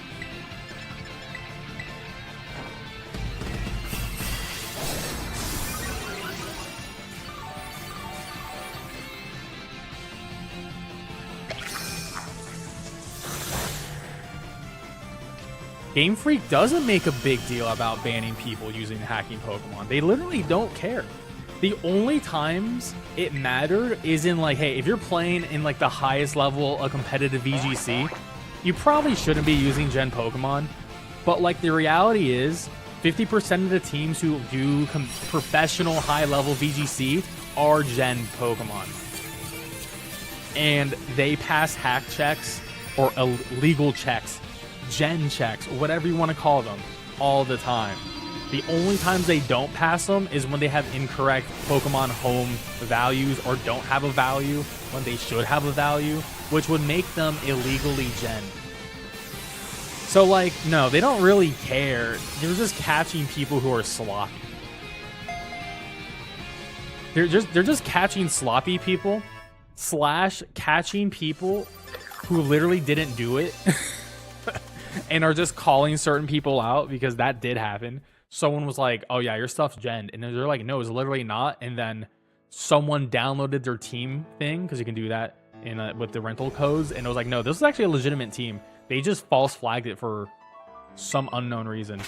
Game Freak doesn't make a big deal about banning people using hacking Pokemon. They literally don't care. The only times it mattered is in like, hey, if you're playing in like the highest level of competitive VGC, you probably shouldn't be using Gen Pokemon. But like the reality is 50% of the teams who do professional high level VGC are Gen Pokemon. And they pass hack checks or illegal checks, Gen checks, whatever you want to call them, all the time. The only times they don't pass them is when they have incorrect Pokemon home values or don't have a value when they should have a value, which would make them illegally gen. So like, no, they don't really care. They're just catching people who are sloppy. They're just catching sloppy people / catching people who literally didn't do it. and are just calling certain people out because that did happen. Someone was like, oh yeah, your stuff's gen. And they're like, no, it's literally not. And then someone downloaded their team thing, because you can do that in with the rental codes. And it was like, no, this is actually a legitimate team. They just false flagged it for some unknown reason.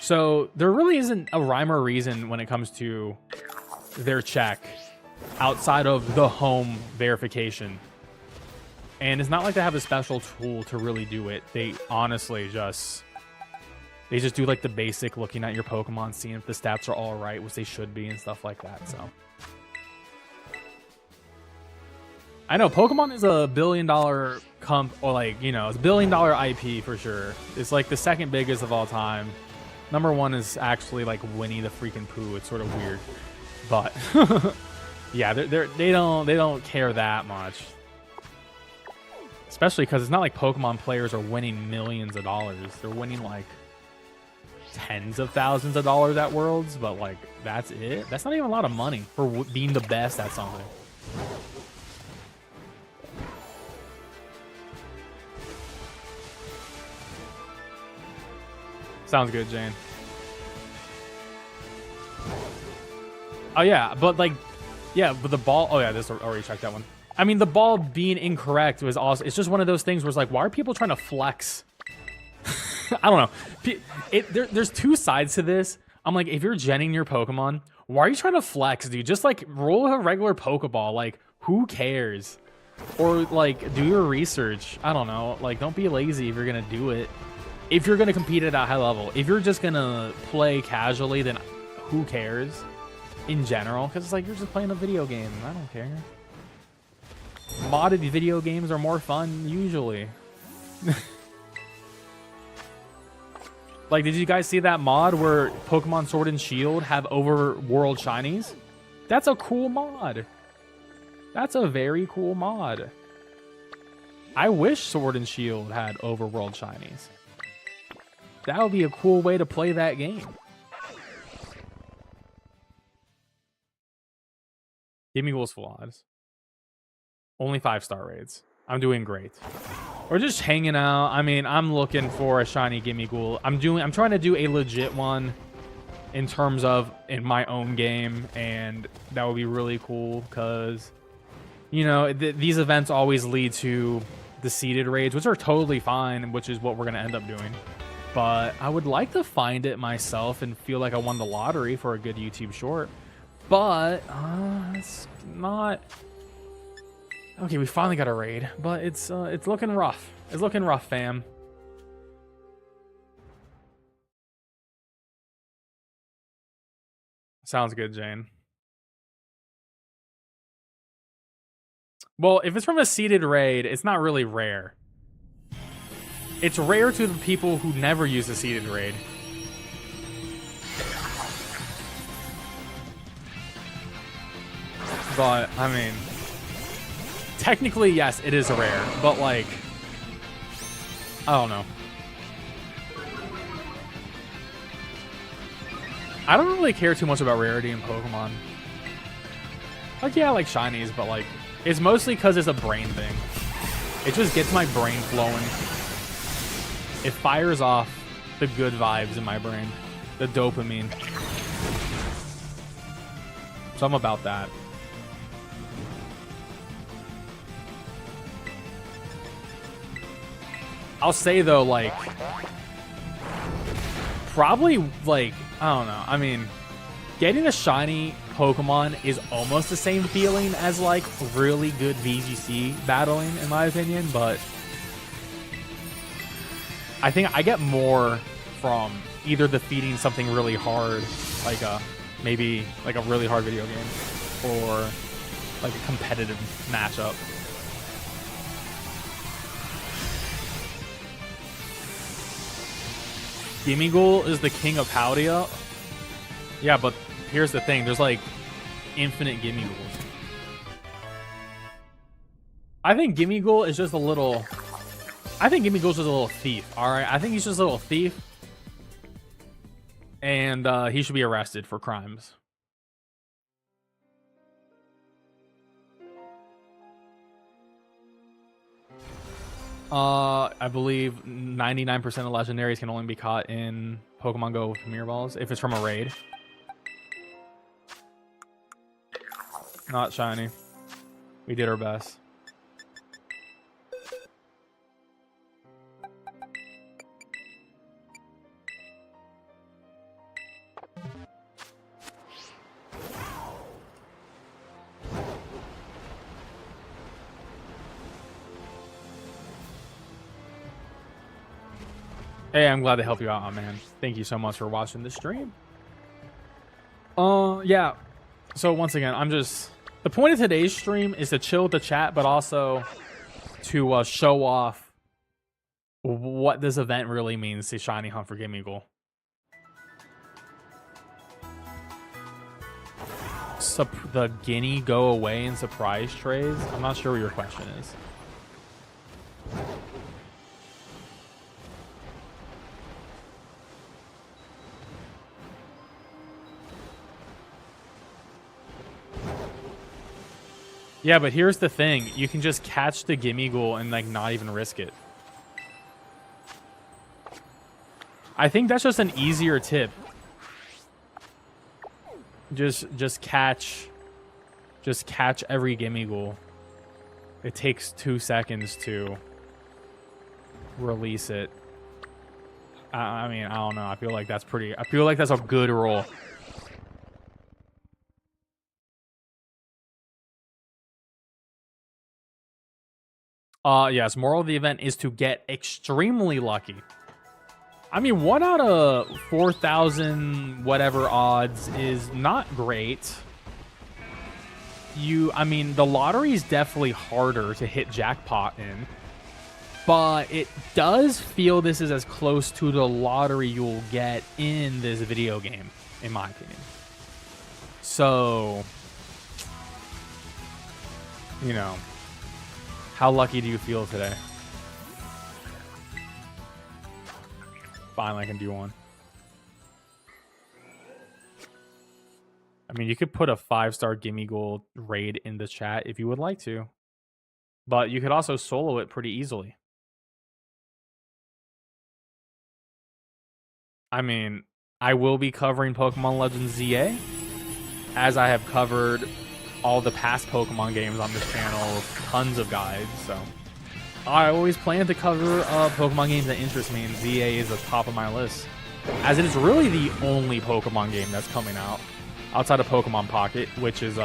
So there really isn't a rhyme or reason when it comes to their check outside of the home verification. And it's not like they have a special tool to really do it. They honestly just do like the basic looking at your Pokemon, seeing if the stats are all right, which they should be, and stuff like that. So I know Pokemon is a $1 billion or like, you know, it's $1 billion IP for sure. It's like the second biggest of all time. Number one is actually like Winnie the freaking Pooh. It's sort of weird, but yeah, they don't care that much. Especially because it's not like Pokemon players are winning millions of dollars. They're winning like tens of thousands of dollars at Worlds, but like that's it. That's not even a lot of money for being the best at something. Sounds good, Jane. Oh yeah, but like, yeah, but the ball. Oh yeah, this already checked that one. I mean, the ball being incorrect was also, it's just one of those things where it's like, why are people trying to flex? I don't know. There's two sides to this. I'm like, if you're genning your Pokemon, why are you trying to flex, dude? Just like roll a regular Pokeball. Like, who cares? Or like, do your research. I don't know. Like, don't be lazy if you're going to do it. If you're going to compete at a high level. If you're just going to play casually, then who cares? In general. Because it's like, you're just playing a video game. I don't care. Modded video games are more fun usually. Like, did you guys see that mod where Pokemon Sword and Shield have overworld shinies? That's a cool mod. That's a very cool mod. I wish Sword and Shield had overworld shinies. That would be a cool way to play that game. Give me Wolf's full odds. Only 5-star raids. I'm doing great. We're just hanging out. I mean, I'm looking for a shiny Gimmighoul. I'm trying to do a legit one in terms of in my own game, and that would be really cool because, you know, these events always lead to the seeded raids, which are totally fine, which is what we're going to end up doing. But I would like to find it myself and feel like I won the lottery for a good YouTube short. But it's not... Okay, we finally got a raid, but it's looking rough. It's looking rough, fam. Sounds good, Jane. Well, if it's from a seeded raid, it's not really rare. It's rare to the people who never use a seeded raid. But, I mean... Technically, yes, it is rare, but like, I don't know. I don't really care too much about rarity in Pokemon. Like, yeah, I like shinies, but like, it's mostly because it's a brain thing. It just gets my brain flowing. It fires off the good vibes in my brain, the dopamine. So I'm about that. I'll say though, like, probably like, I don't know. I mean, getting a shiny Pokemon is almost the same feeling as like really good VGC battling, in my opinion. But I think I get more from either defeating something really hard, like maybe like a really hard video game, or like a competitive matchup. Gimmighoul is the king of Paldea. Yeah, but here's the thing. There's like infinite Gimmighouls. I think Gimmighoul is just a little... I think Gimmighoul's just a little thief, alright? I think he's just a little thief. And he should be arrested for crimes. I believe 99% of legendaries can only be caught in Pokemon Go with Premier Balls if it's from a raid. Not shiny. We did our best. Hey, I'm glad to help you out, man. Thank you so much for watching the stream. Yeah. So once again, the point of today's stream is to chill with the chat, but also to show off what this event really means to Shiny Hunt for Gimmighoul. The Guinea go away in surprise trays? I'm not sure what your question is. Yeah, but here's the thing. You can just catch the Gimmighoul and like not even risk it. I think that's just an easier tip. Just catch every Gimmighoul. It takes 2 seconds to release it. I mean, I don't know. I feel like that's a good rule. Yes, moral of the event is to get extremely lucky. I mean, 1 out of 4,000 whatever odds is not great. I mean, the lottery is definitely harder to hit jackpot in, but it does feel this is as close to the lottery you'll get in this video game, in my opinion. So, you know, how lucky do you feel today? Finally, I can do one. I mean, you could put a 5-star Gimmighoul raid in the chat if you would like to. But you could also solo it pretty easily. I mean, I will be covering Pokemon Legends ZA, as I have covered all the past Pokemon games on this channel, tons of guides, so I always plan to cover Pokemon games that interest me, and ZA is the top of my list, as it is really the only Pokemon game that's coming out outside of Pokemon Pocket, which is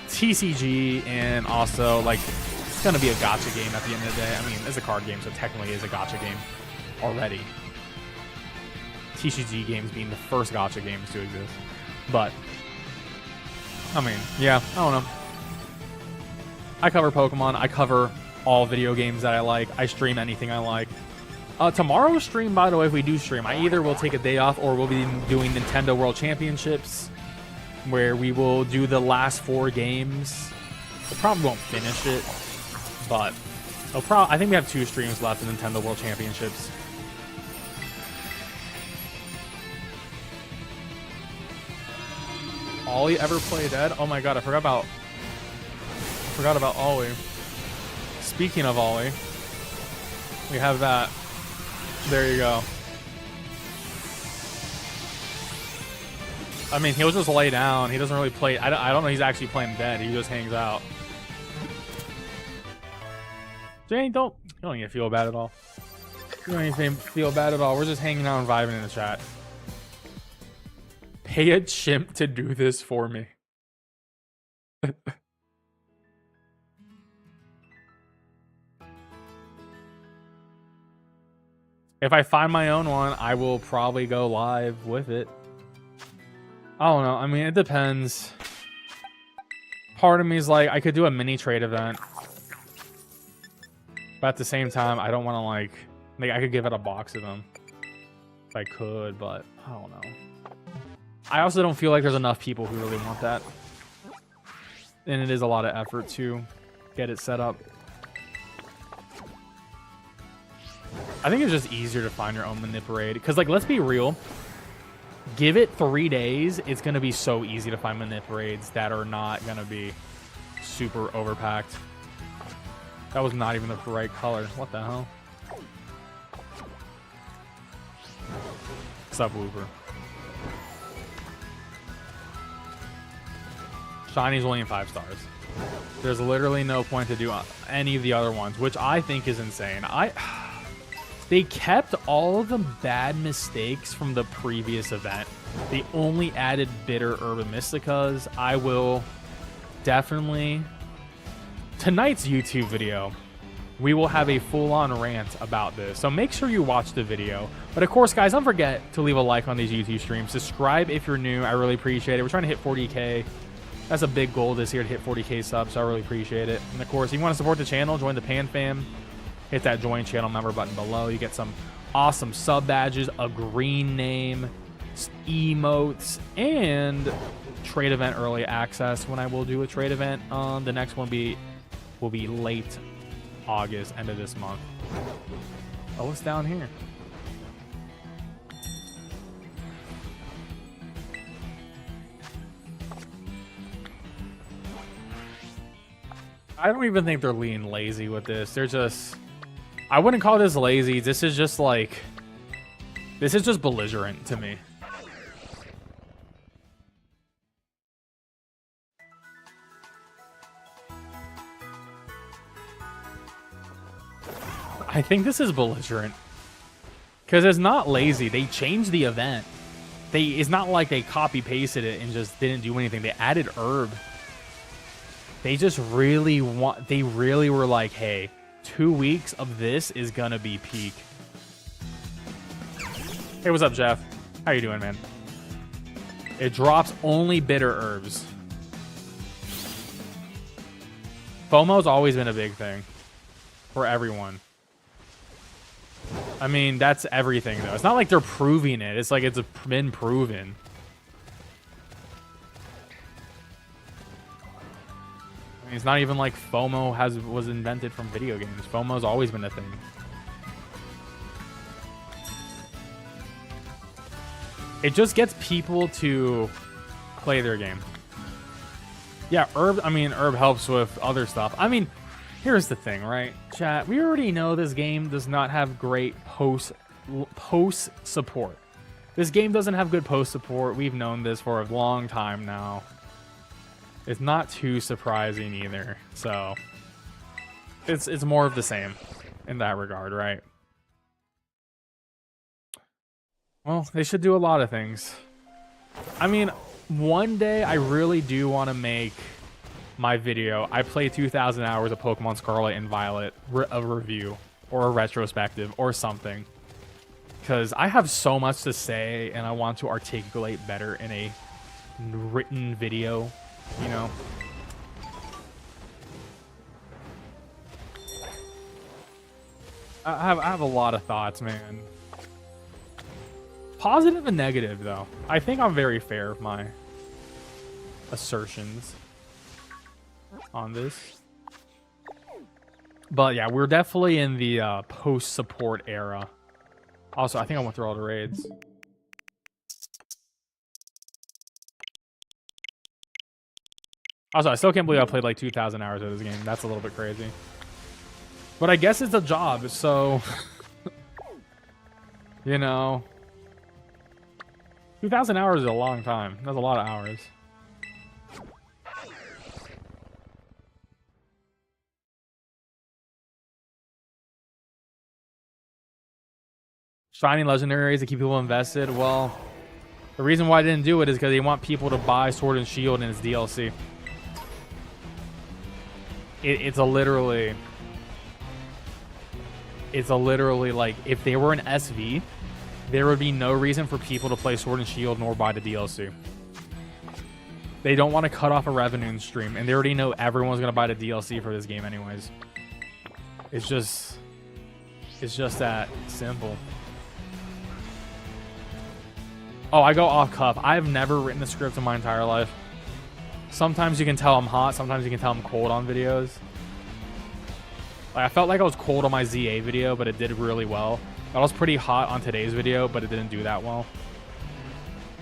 TCG, and also like it's gonna be a gacha game at the end of the day. I mean, it's a card game, so technically it's a gacha game already. TCG games being the first gacha games to exist, but I mean, yeah, I don't know. I cover Pokemon. I cover all video games that I like. I stream anything I like. Tomorrow's stream, by the way, if we do stream, I either will take a day off or we'll be doing Nintendo World Championships, where we will do the last 4 games. We probably won't finish it, but I think we have 2 streams left in Nintendo World Championships. Ollie ever play dead? Oh my god, I forgot about Ollie. Speaking of Ollie, we have that. There you go. I mean, he'll just lay down. He doesn't really play. I don't know he's actually playing dead. He just hangs out. Jane, you don't even feel bad at all. You don't even feel bad at all. We're just hanging out and vibing in the chat. Pay a chimp to do this for me. If I find my own one, I will probably go live with it. I don't know. I mean, it depends. Part of me is like, I could do a mini trade event. But at the same time, I don't want to like I could give it a box of them. If I could, but I don't know. I also don't feel like there's enough people who really want that. And it is a lot of effort to get it set up. I think it's just easier to find your own Manipurade. Because, like, let's be real. Give it 3 days. It's going to be so easy to find Manipurades that are not going to be super overpacked. That was not even the right color. What the hell? What's up, Wooper? Shiny's only in 5 stars. There's literally no point to do any of the other ones, which I think is insane. They kept all of the bad mistakes from the previous event. They only added bitter herb and mysticas. I will definitely... Tonight's YouTube video, we will have a full-on rant about this. So make sure you watch the video. But of course, guys, don't forget to leave a like on these YouTube streams. Subscribe if you're new. I really appreciate it. We're trying to hit 40K. That's a big goal this year to hit 40K subs, so I really appreciate it. And of course, if you want to support the channel, join the Pan Fam. Hit that join channel member button below. You get some awesome sub badges, a green name, emotes, and trade event early access when I will do a trade event. The next one will be late August, end of this month. Oh, what's down here? I don't even think they're being lazy with this. They're just... I wouldn't call this lazy. This is just like... This is just belligerent to me. I think this is belligerent. Because it's not lazy. They changed the event. It's not like they copy-pasted it and just didn't do anything. They added herb. They just really they really were like, hey, 2 weeks of this is gonna be peak. Hey, what's up, Jeff? How you doing, man? It drops only bitter herbs. FOMO's always been a big thing for everyone. I mean, that's everything, though. It's not like they're proving it. It's like it's been proven. It's not even like FOMO was invented from video games. FOMO's always been a thing. It just gets people to play their game. Yeah, herb helps with other stuff. I mean, here's the thing, right? Chat, we already know this game does not have great post support. This game doesn't have good post support. We've known this for a long time now. It's not too surprising either, so it's more of the same in that regard, right? Well, they should do a lot of things. I mean, one day I really do want to make my video. I play 2,000 hours of Pokemon Scarlet and Violet, a review or a retrospective or something, because I have so much to say and I want to articulate better in a written video. You know, I have a lot of thoughts, man. Positive and negative, though. I think I'm very fair with my assertions on this. But yeah, we're definitely in the post-support era. Also, I think I went through all the raids. Also, I still can't believe I played like 2,000 hours of this game. That's a little bit crazy. But I guess it's a job, so... you know... 2,000 hours is a long time. That's a lot of hours. Shiny legendaries to keep people invested. Well, the reason why I didn't do it is because they want people to buy Sword and Shield and its DLC. It's a literally like, if they were an SV, there would be no reason for people to play Sword and Shield nor buy the DLC. They don't want to cut off a revenue stream, and they already know everyone's going to buy the DLC for this game anyways. It's just that simple. Oh, I go off cuff. I've never written a script in my entire life. Sometimes you can tell I'm hot. Sometimes you can tell I'm cold on videos. Like, I felt like I was cold on my ZA video, but it did really well. I was pretty hot on today's video, but it didn't do that well.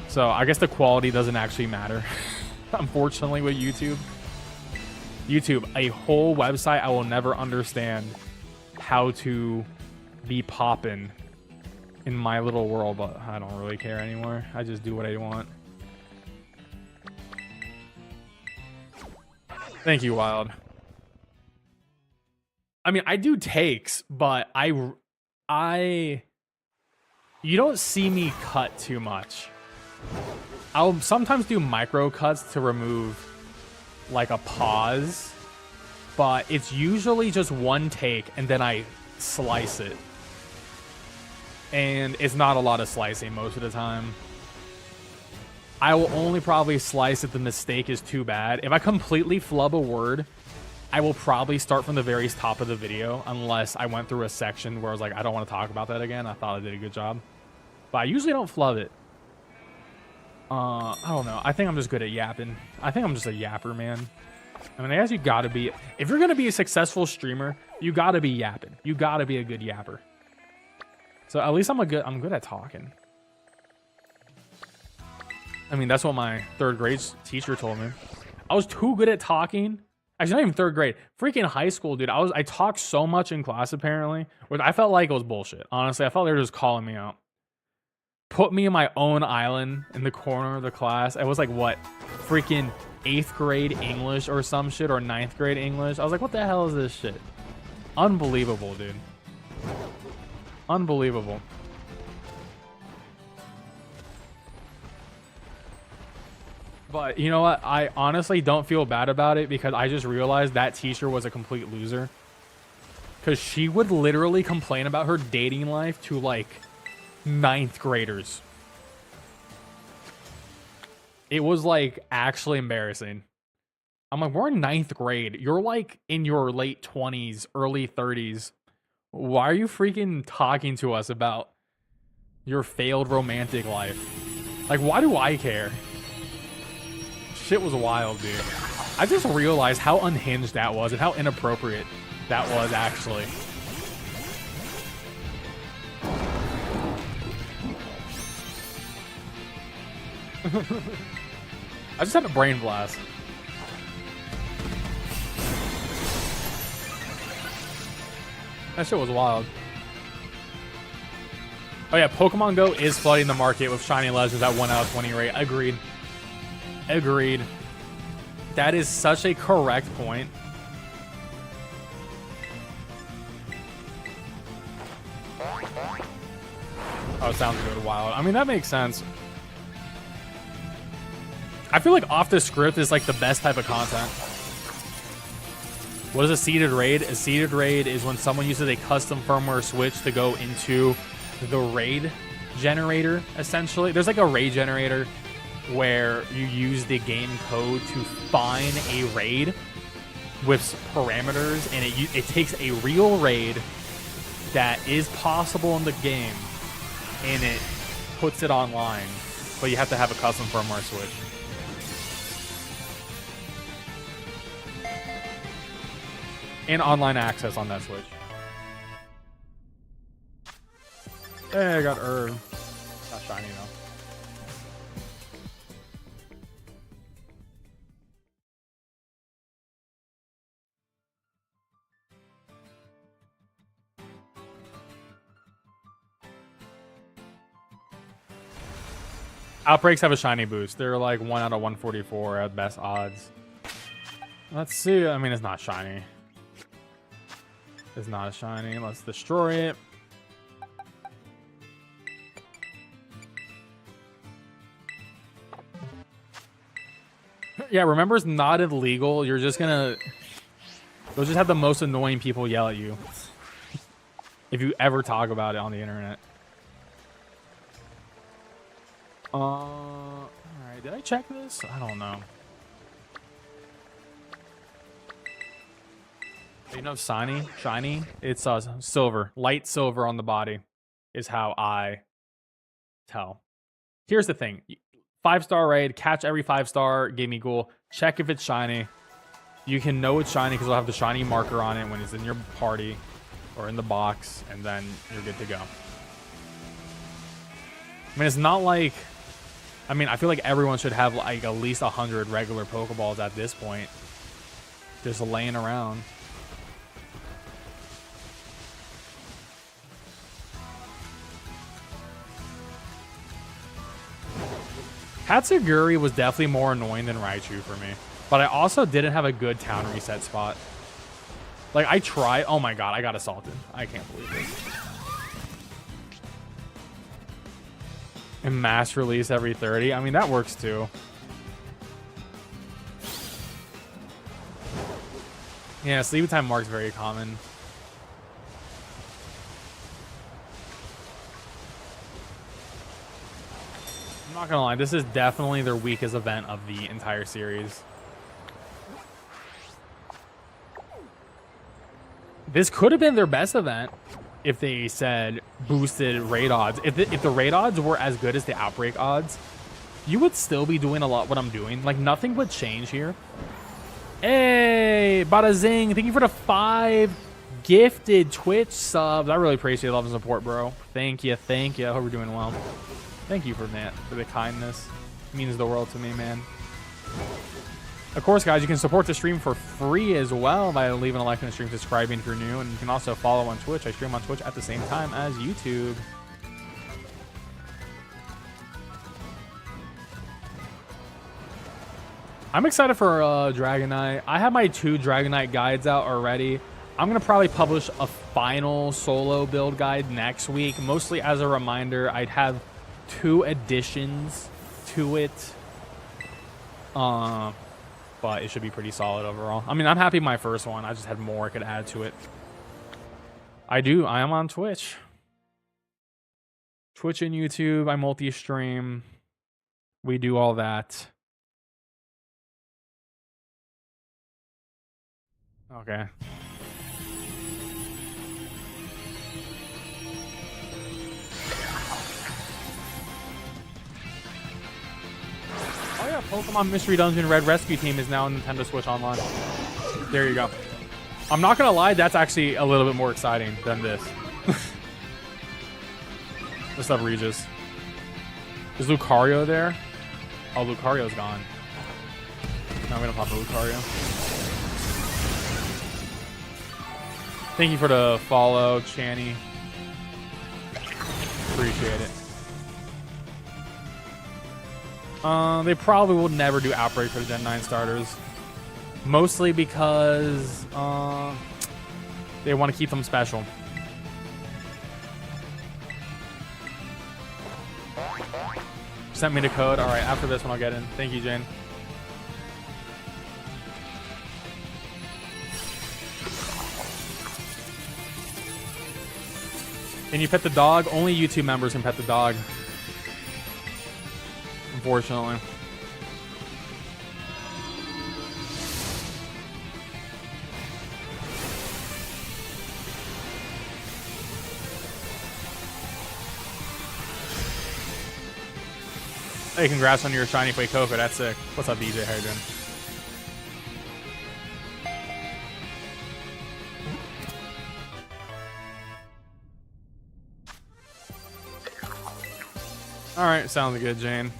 So I guess the quality doesn't actually matter, unfortunately, with YouTube. YouTube, a whole website I will never understand how to be poppin' in my little world, but I don't really care anymore. I just do what I want. Thank you, Wild. I mean, I do takes, but you don't see me cut too much. I'll sometimes do micro cuts to remove like a pause, but it's usually just one take and then I slice it. And it's not a lot of slicing most of the time. I will only probably slice if the mistake is too bad. If I completely flub a word, I will probably start from the very top of the video unless I went through a section where I was like, I don't want to talk about that again. I thought I did a good job. But I usually don't flub it. I don't know. I think I'm just good at yapping. I think I'm just a yapper, man. I mean, I guess you gotta be... If you're gonna be a successful streamer, you gotta be yapping. You gotta be a good yapper. So at least I'm good at talking. I mean, that's what my third grade teacher told me. I was too good at talking. Actually, not even third grade. Freaking high school, dude. I talked so much in class, apparently. Which I felt like it was bullshit. Honestly, I felt they were just calling me out. Put me in my own island in the corner of the class. It was like, what? Freaking 8th grade English or some shit, or 9th grade English. I was like, what the hell is this shit? Unbelievable, dude. Unbelievable. But you know what? I honestly don't feel bad about it because I just realized that teacher was a complete loser. Because she would literally complain about her dating life to like 9th graders. It was like actually embarrassing. I'm like, we're in 9th grade. You're like in your late 20s, early 30s. Why are you freaking talking to us about your failed romantic life? Like, why do I care? Shit was wild, dude. I just realized how unhinged that was and how inappropriate that was, actually. I just had a brain blast. That shit was wild. Oh yeah, Pokemon Go is flooding the market with shiny legends at 1 out of 20 rate. Agreed. Agreed. That is such a correct point. Oh, sounds good. Wild. I mean, that makes sense. I feel like off the script is like the best type of content. What is a seeded raid? A seeded raid is when someone uses a custom firmware switch to go into the raid generator, essentially. There's like a raid generator where you use the game code to find a raid with parameters, and it takes a real raid that is possible in the game, and it puts it online, but you have to have a custom firmware switch. And online access on that Switch. Hey, I got Herb. Not shiny though. Outbreaks have a shiny boost. They're like 1 out of 144 at best odds. Let's see. I mean, it's not shiny. It's not shiny. Let's destroy it. Yeah, remember, it's not illegal. You're just gonna... You'll just have the most annoying people yell at you. If you ever talk about it on the internet. Alright, did I check this? I don't know. You know, shiny. It's silver, light silver on the body is how I tell. Here's the thing: 5-star raid, catch every 5-star, gave me ghoul. Check if it's shiny. You can know it's shiny because it'll have the shiny marker on it when it's in your party or in the box, and then you're good to go. I mean, it's not like... I mean, I feel like everyone should have like at least 100 regular Pokeballs at this point. Just laying around. Hatsuguri was definitely more annoying than Raichu for me. But I also didn't have a good town reset spot. Like, I tried. Oh my god, I got assaulted. I can't believe this. And mass release every 30. I mean, that works too. Yeah, sleep time mark's very common. I'm not gonna lie, this is definitely their weakest event of the entire series. This could have been their best event if they said boosted raid odds. If the raid odds were as good as the outbreak odds, you would still be doing a lot what I'm doing. Like, nothing would change here. Hey, bada zing. Thank you for the 5 gifted Twitch subs. I really appreciate love and support, bro. Thank you. Thank you. I hope you're doing well. Thank you for that, for the kindness. It means the world to me, man. Of course, guys, you can support the stream for free as well by leaving a like on the stream, subscribing if you're new, and you can also follow on Twitch. I stream on Twitch at the same time as YouTube. I'm excited for Dragonite. I have my 2 Dragonite guides out already. I'm going to probably publish a final solo build guide next week. Mostly as a reminder, I'd have 2 additions to it. But it should be pretty solid overall. I mean, I'm happy with my first one. I just had more I could add to it. I am on Twitch. Twitch and YouTube. I multi-stream. We do all that. Okay. Oh yeah, Pokemon Mystery Dungeon Red Rescue Team is now on Nintendo Switch Online. There you go. I'm not gonna lie, that's actually a little bit more exciting than this. What's up, Regis? Is Lucario there? Oh, Lucario's gone. No, we don't pop a Lucario. Thank you for the follow, Channy. Appreciate it. They probably will never do Outbreak for the Gen 9 starters. Mostly because they want to keep them special. Sent me the code. Alright, after this one I'll get in. Thank you, Jane. Can you pet the dog? Only YouTube members can pet the dog. Unfortunately. Hey, congrats on your shiny Fuecoco. That's sick. What's up, DJ? How you doing? All right, sounds good, Jane.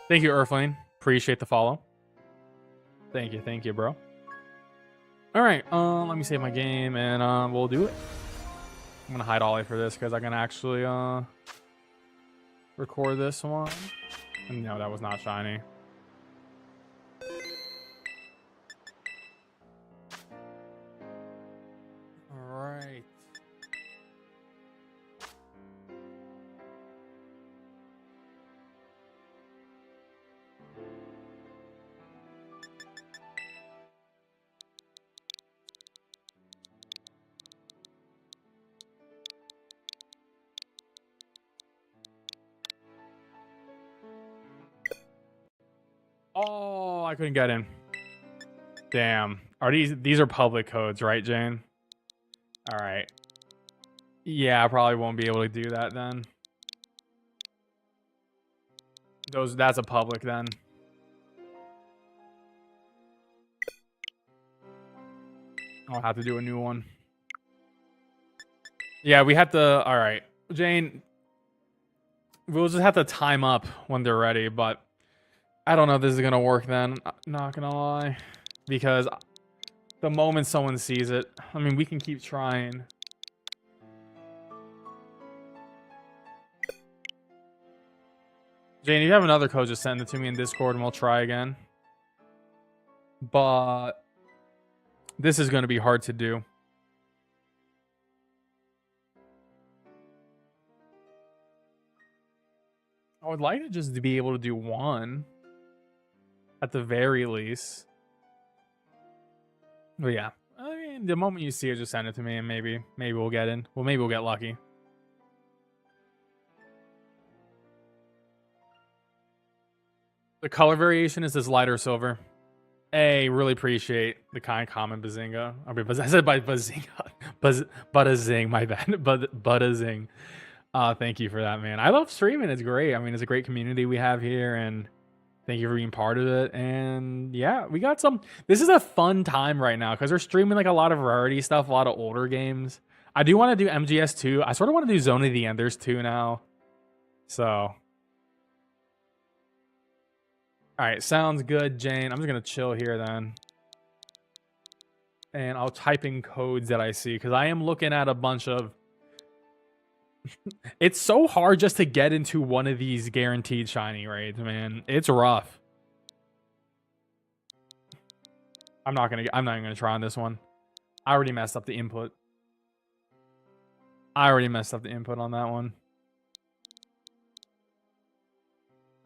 Thank you, Earthling. Appreciate the follow. Thank you, bro. All right, let me save my game and we'll do it. I'm gonna hide Ollie for this because I can actually record this one. No, that was not shiny. All right. Oh, I couldn't get in. Damn. Are these are public codes, right, Jane? All right. Yeah, I probably won't be able to do that then. That's a public then. I'll have to do a new one. Yeah, we have to. All right, Jane. We'll just have to time up when they're ready, but I don't know if this is gonna work then. Not gonna lie. Because the moment someone sees it, I mean, we can keep trying. Jane, if you have another code, just send it to me in Discord and we'll try again. But this is going to be hard to do. I would like to just be able to do one at the very least. But yeah, I mean, the moment you see it, just send it to me and maybe we'll get in. Well, maybe we'll get lucky. The color variation is this lighter silver. Hey, really appreciate the kind comment, Bazinga. I mean, I said by Bazinga. Buttazing, my bad. Buttazing. Thank you for that, man. I love streaming. It's great. I mean, it's a great community we have here, and thank you for being part of it. And yeah, we got some. This is a fun time right now because we're streaming like a lot of rarity stuff, a lot of older games. I do want to do MGS 2. I sort of want to do Zone of the Enders 2 now. So. All right, sounds good, Jane. I'm just going to chill here then. And I'll type in codes that I see because I am looking at a bunch of... It's so hard just to get into one of these guaranteed shiny raids, man. It's rough. I'm not even gonna try on this one. I already messed up the input. On that one.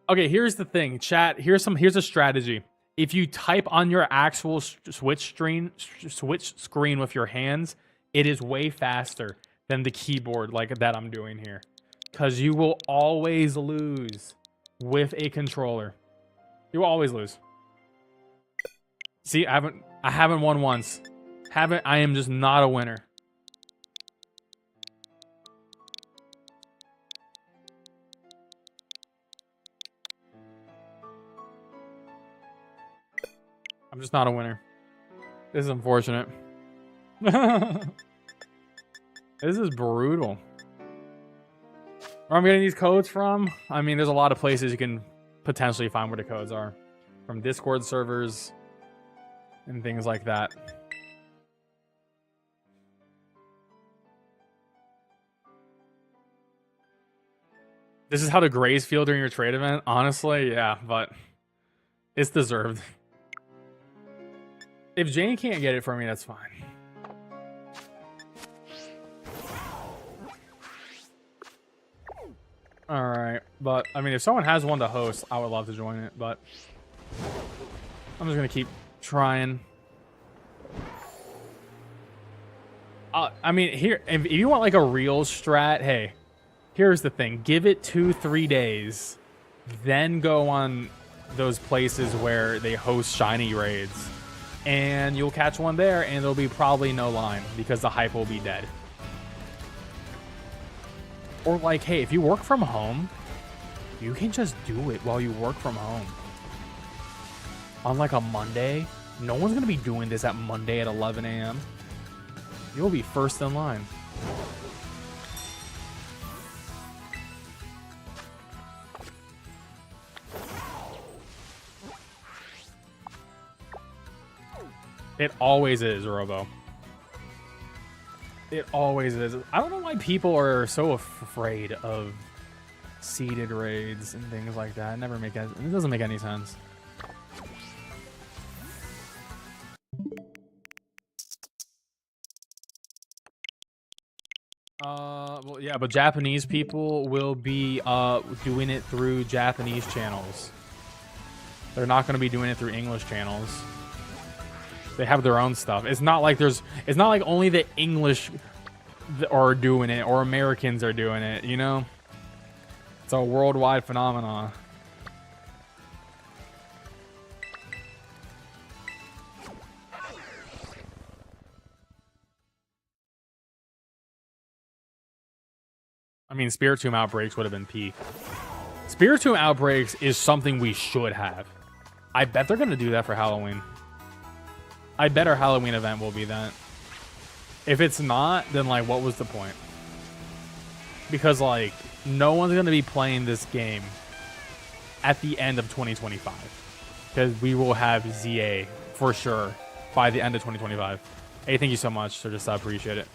Okay, here's the thing, chat. Here's a strategy. If you type on your actual switch screen with your hands, it is way faster than the keyboard like that I'm doing here. Because you will always lose with a controller. You will always lose. See, I haven't won once. I am just not a winner. I'm just not a winner. This is unfortunate. This is brutal. Where I'm getting these codes from? I mean, there's a lot of places you can potentially find where the codes are. From Discord servers and things like that. This is how the Grays feel during your trade event? Honestly, yeah, but it's deserved. If Jane can't get it for me, that's fine. Alright, but, I mean, if someone has one to host, I would love to join it, but... I'm just gonna keep trying. I mean, here, if you want, like, a real strat, hey, here's the thing. Give it 2-3 days, then go on those places where they host shiny raids. And you'll catch one there, and there'll be probably no line because the hype will be dead. Or like, hey, if you work from home, you can just do it while you work from home. On like a Monday, no one's gonna be doing this at Monday at 11 a.m. You'll be first in line. It always is, Robo. It always is. I don't know why people are so afraid of seeded raids and things like that. It doesn't make any sense. Well, yeah, but Japanese people will be doing it through Japanese channels. They're not going to be doing it through English channels. They have their own stuff. It's not like only the English are doing it or Americans are doing it, you know? It's a worldwide phenomenon. I mean, Spiritomb Outbreaks would have been peak. Spiritomb Outbreaks is something we should have. I bet they're going to do that for Halloween. I bet our Halloween event will be that. If it's not, then, like, what was the point? Because, like, no one's going to be playing this game at the end of 2025. Because we will have ZA for sure by the end of 2025. Hey, thank you so much. So just I appreciate it.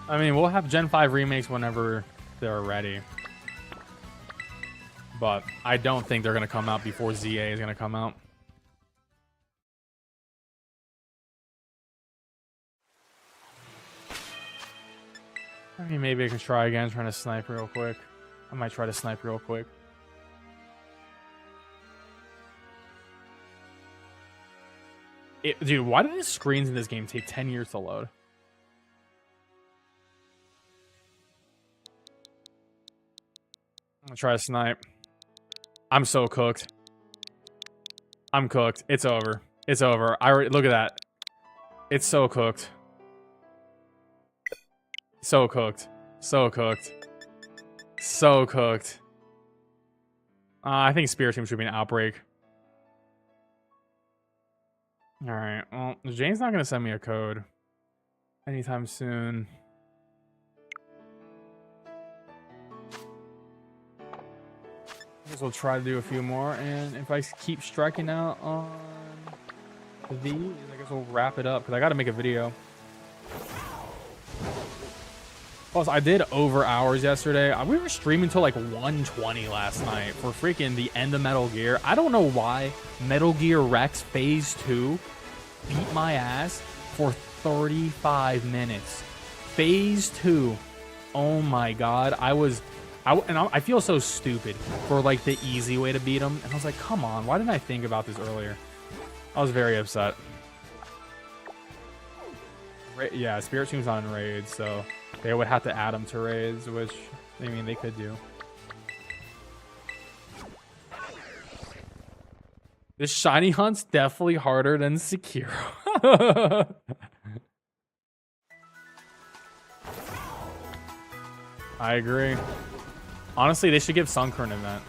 I mean, we'll have Gen 5 remakes whenever they're ready. But I don't think they're going to come out before ZA is going to come out. I mean, maybe I can try again trying to snipe real quick. I might try to snipe real quick. Dude, why do the screens in this game take 10 years to load? I'm gonna try to snipe. I'm so cooked. I'm cooked. It's over. It's over. I already look at that. It's so cooked. So cooked. So cooked. So cooked. I think Spirit Team should be an outbreak. Alright, well, Jane's not gonna send me a code anytime soon. I guess we'll try to do a few more, and if I keep striking out on these, I guess we'll wrap it up, because I gotta make a video. Plus, I did over hours yesterday. We were streaming till like 1:20 last night for freaking the end of Metal Gear. I don't know why Metal Gear Rex Phase 2 beat my ass for 35 minutes. Phase 2. Oh my god. I feel so stupid for like the easy way to beat him. And I was like, come on, why didn't I think about this earlier? I was very upset. Yeah, Spirit Team's not in raids, so they would have to add them to raids, which, I mean, they could do. This shiny hunt's definitely harder than Sekiro. I agree. Honestly, they should give Sunkern an event.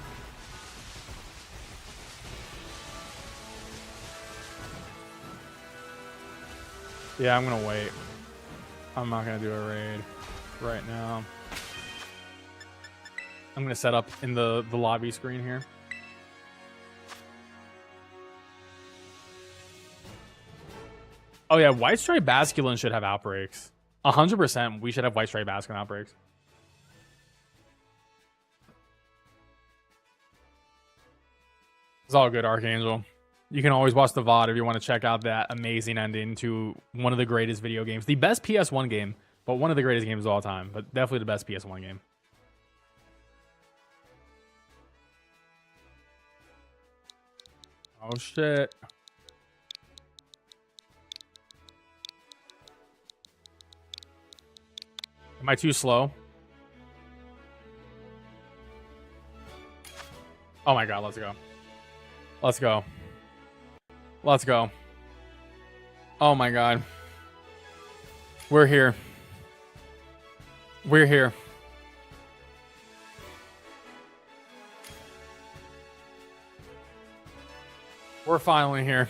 Yeah, I'm gonna wait. I'm not gonna do a raid right now. I'm gonna set up in the lobby screen here. Oh yeah, White Stripe Basculin should have outbreaks. 100%, we should have White Stripe Basculin outbreaks. It's all good, Archangel. You can always watch the VOD if you want to check out that amazing ending to one of the greatest video games. The best PS1 game, but one of the greatest games of all time. But definitely the best PS1 game. Oh, shit. Am I too slow? Oh my god, let's go. Let's go. Let's go. Oh my god. We're here. We're here. We're finally here.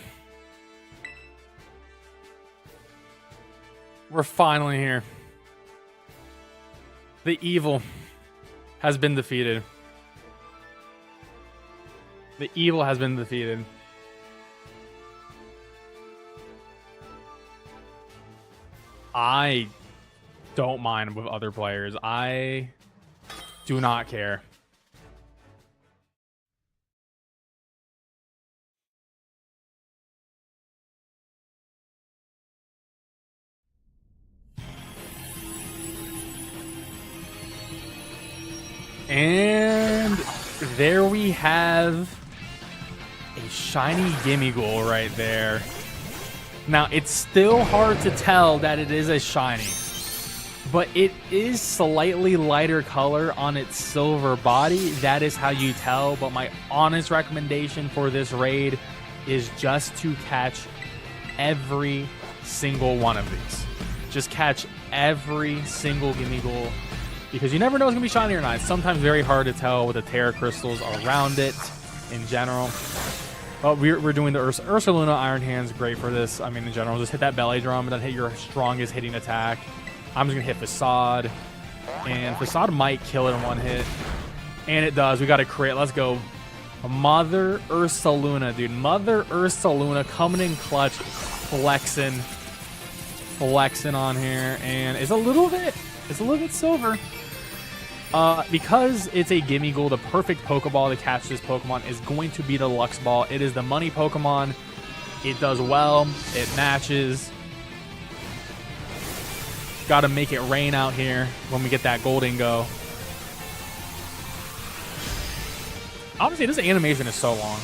We're finally here. The evil has been defeated. The evil has been defeated. I don't mind with other players. I do not care. And there we have a shiny Gimmighoul right there. Now, it's still hard to tell that it is a shiny, but it is slightly lighter color on its silver body. That is how you tell, but my honest recommendation for this raid is just to catch every single one of these. Just catch every single gimme goal because you never know it's gonna be shiny or not. It's sometimes very hard to tell with the Terra crystals around it in general. But we're doing the Ursaluna Iron Hands, great for this. I mean, in general, just hit that belly drum and then hit your strongest hitting attack. I'm just gonna hit Facade, and Facade might kill it in one hit, and it does. We got a crit. Let's go. Mother Ursaluna, dude. Mother Ursaluna coming in clutch, flexing on here, and it's a little bit silver. Because it's a gimme goal, the perfect Pokeball to catch this Pokemon is going to be the Lux Ball. It is the money Pokemon. It does well. It matches. Got to make it rain out here when we get that Goldingo. Honestly, this animation is so long.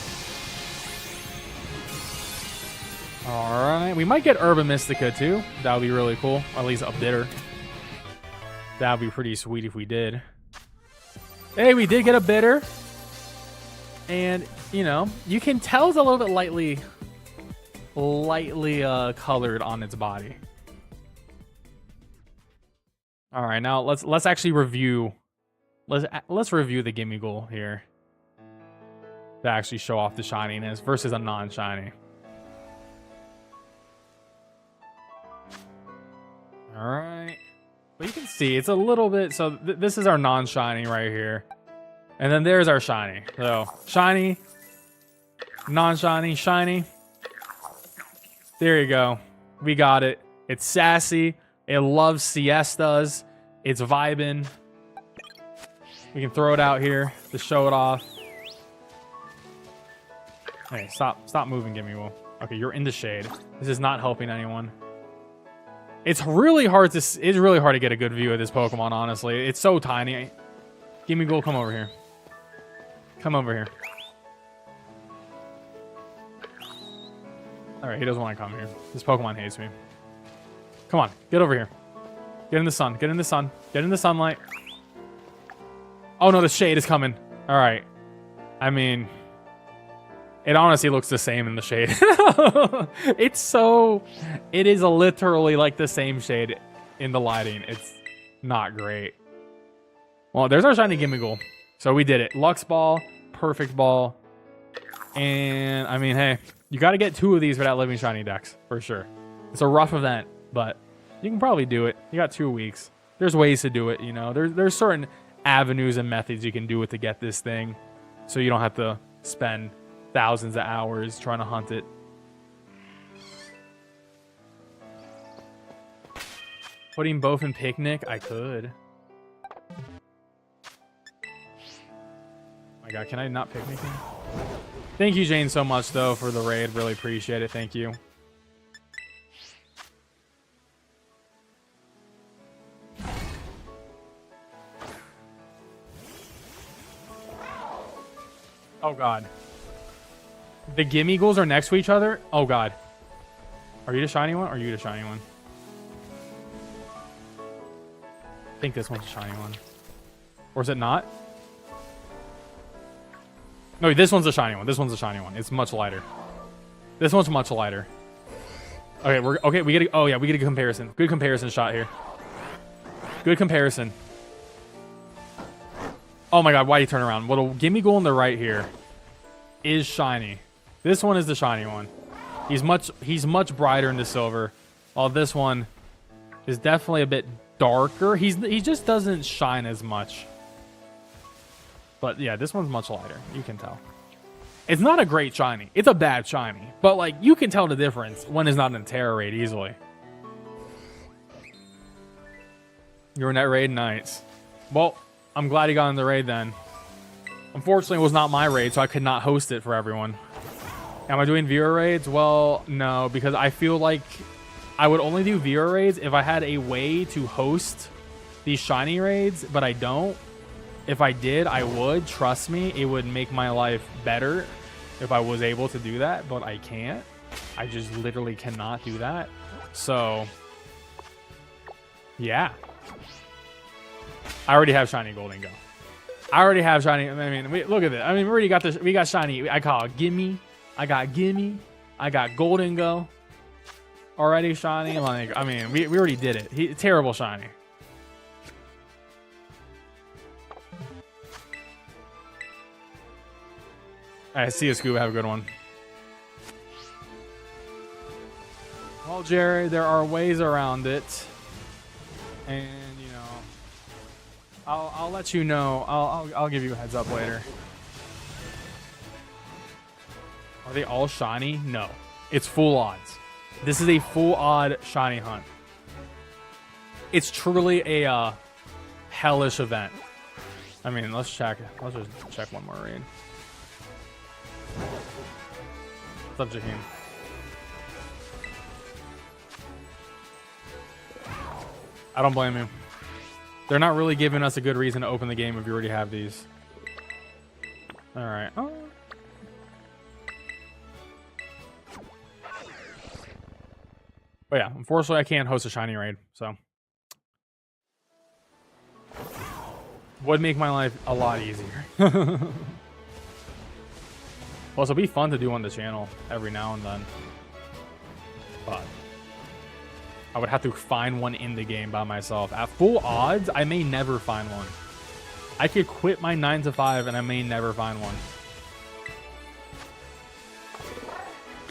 Alright, we might get Urban Mystica too. That would be really cool. Or at least a bitter. That would be pretty sweet if we did. Hey, we did get a bitter. And, you know, you can tell it's a little bit lightly colored on its body. Alright, now let's actually review. Let's review the gimme goal here. To actually show off the shininess versus a non-shiny. Alright. But you can see it's a little bit. So this is our non-shiny right here. And then there's our shiny. So shiny, non-shiny, shiny. There you go. We got it. It's sassy. It loves siestas. It's vibing. We can throw it out here to show it off. Hey, stop moving, Gimme Will. Okay, you're in the shade. This is not helping anyone. It's really hard to get a good view of this Pokemon, honestly. It's so tiny. Gimme Ghoul, come over here. Come over here. Alright, he doesn't want to come here. This Pokemon hates me. Come on, get over here. Get in the sun. Get in the sun. Get in the sunlight. Oh no, the shade is coming. Alright. I mean, it honestly looks the same in the shade. It is literally like the same shade in the lighting. It's not great. Well, there's our shiny Gimmighoul. So we did it. Lux Ball, Perfect Ball. And, I mean, hey, you got to get 2 of these for that Living Shiny Dex, for sure. It's a rough event, but you can probably do it. You got 2 weeks. There's ways to do it, you know. There's certain avenues and methods you can do it to get this thing, so you don't have to spend thousands of hours trying to hunt it. Putting both in Picnic? I could. Oh my god, can I not Picnic him? Thank you, Jane, so much, though, for the raid. Really appreciate it. Thank you. Oh god. The Gimmighouls are next to each other? Oh god. Are you the shiny one or are you the shiny one? I think this one's the shiny one. Or is it not? No, this one's the shiny one. This one's the shiny one. It's much lighter. This one's much lighter. Okay, we get a, oh yeah, we get a comparison. Good comparison shot here. Good comparison. Oh my god, why you turn around? Well, the Gimmighoul on the right here is shiny. This one is the shiny one. He's much brighter in the silver. While this one is definitely a bit darker. He just doesn't shine as much. But yeah, this one's much lighter. You can tell. It's not a great shiny. It's a bad shiny. But like, you can tell the difference when it's not in Terra raid easily. You're in that raid? Nice. Well, I'm glad he got in the raid then. Unfortunately, it was not my raid, so I could not host it for everyone. Am I doing viewer raids? Well, no, because I feel like I would only do viewer raids if I had a way to host these shiny raids, but I don't. If I did, I would. Trust me, it would make my life better if I was able to do that, but I can't. I just literally cannot do that. So, yeah. I already have shiny Goldingo. I already have shiny. I mean, look at it. I mean, we already got this. We got shiny. I call it Gimme. I got Gimme. I got Goldingo. already shiny. Like, I mean, we already did it. Terrible shiny. All right, see you, Scuba. Have a good one. Well, Jerry, there are ways around it, and you know, I'll let you know. I'll give you a heads up later. Are they all shiny? No, it's full odds. This is a full odd shiny hunt. It's truly a hellish event. I mean, let's check. Let's just check one more raid. What's up, Jaheim? I don't blame you. They're not really giving us a good reason to open the game if you already have these. All right. Oh. But yeah, unfortunately, I can't host a shiny raid, so would make my life a lot easier. Plus, it'll be fun to do on the channel every now and then, but I would have to find one in the game by myself. At full odds, I may never find one. I could quit my 9 to 5 and I may never find one.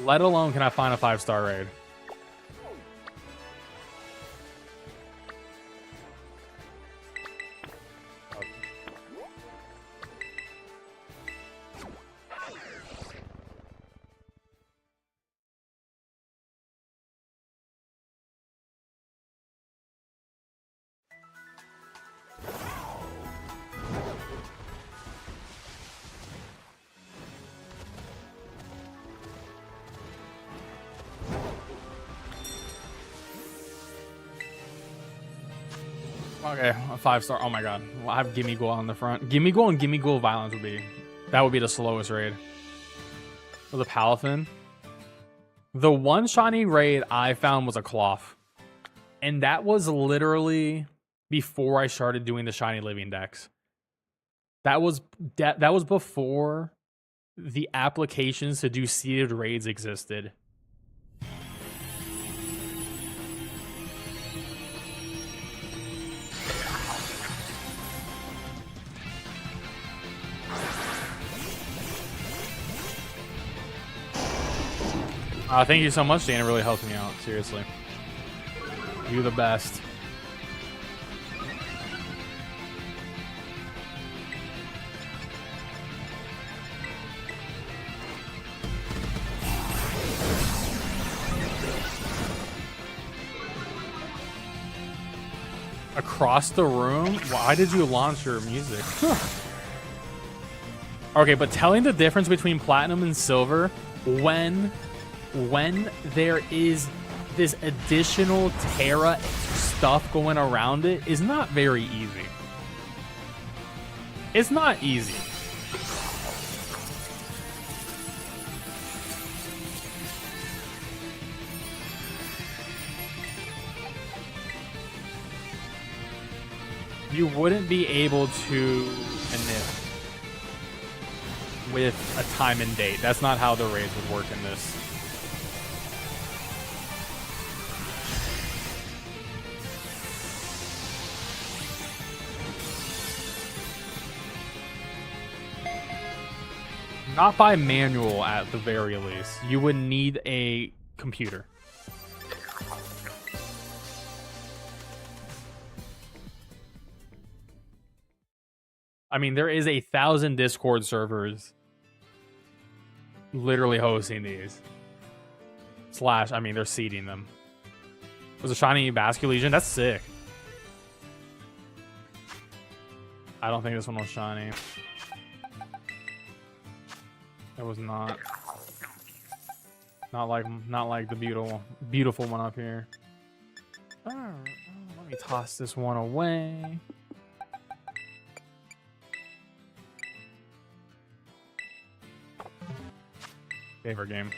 Let alone can I find a 5-star raid. Okay, a 5-star. Oh my god. Well, I have Gimme Ghoul on the front. Gimme Ghoul and Gimme Ghoul Violence would be... That would be the slowest raid. For the Palafin. The one shiny raid I found was a Cloth. And that was literally before I started doing the shiny living decks. That was before the applications to do seeded raids existed. Thank you so much, Dan. It really helps me out. Seriously. You're the best. Across the room? Why did you launch your music? Okay, but telling the difference between platinum and silver when there is this additional Terra stuff going around it is not very easy. It's not easy. You wouldn't be able to init with a time and date. That's not how the raids would work in this. Not by manual at the very least. You would need a computer. I mean, there is 1,000 Discord servers literally hosting these. Slash, I mean, they're seeding them. Was a shiny Bascule Legion? That's sick. I don't think this one was shiny. It was not. Not like the beautiful one up here. Oh, let me toss this one away. Favorite game.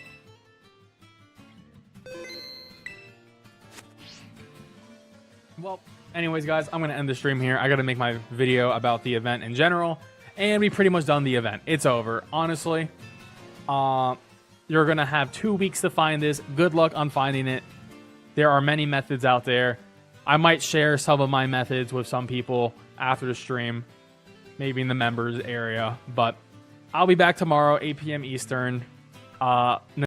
Well, anyways, guys, I'm gonna end the stream here. I gotta make my video about the event in general, and we pretty much done the event. It's over, honestly. You're gonna have 2 weeks to find this. Good luck on finding it. There are many methods out there. I might share some of my methods with some people after the stream, maybe in the members area. But I'll be back tomorrow, 8 p.m. Eastern.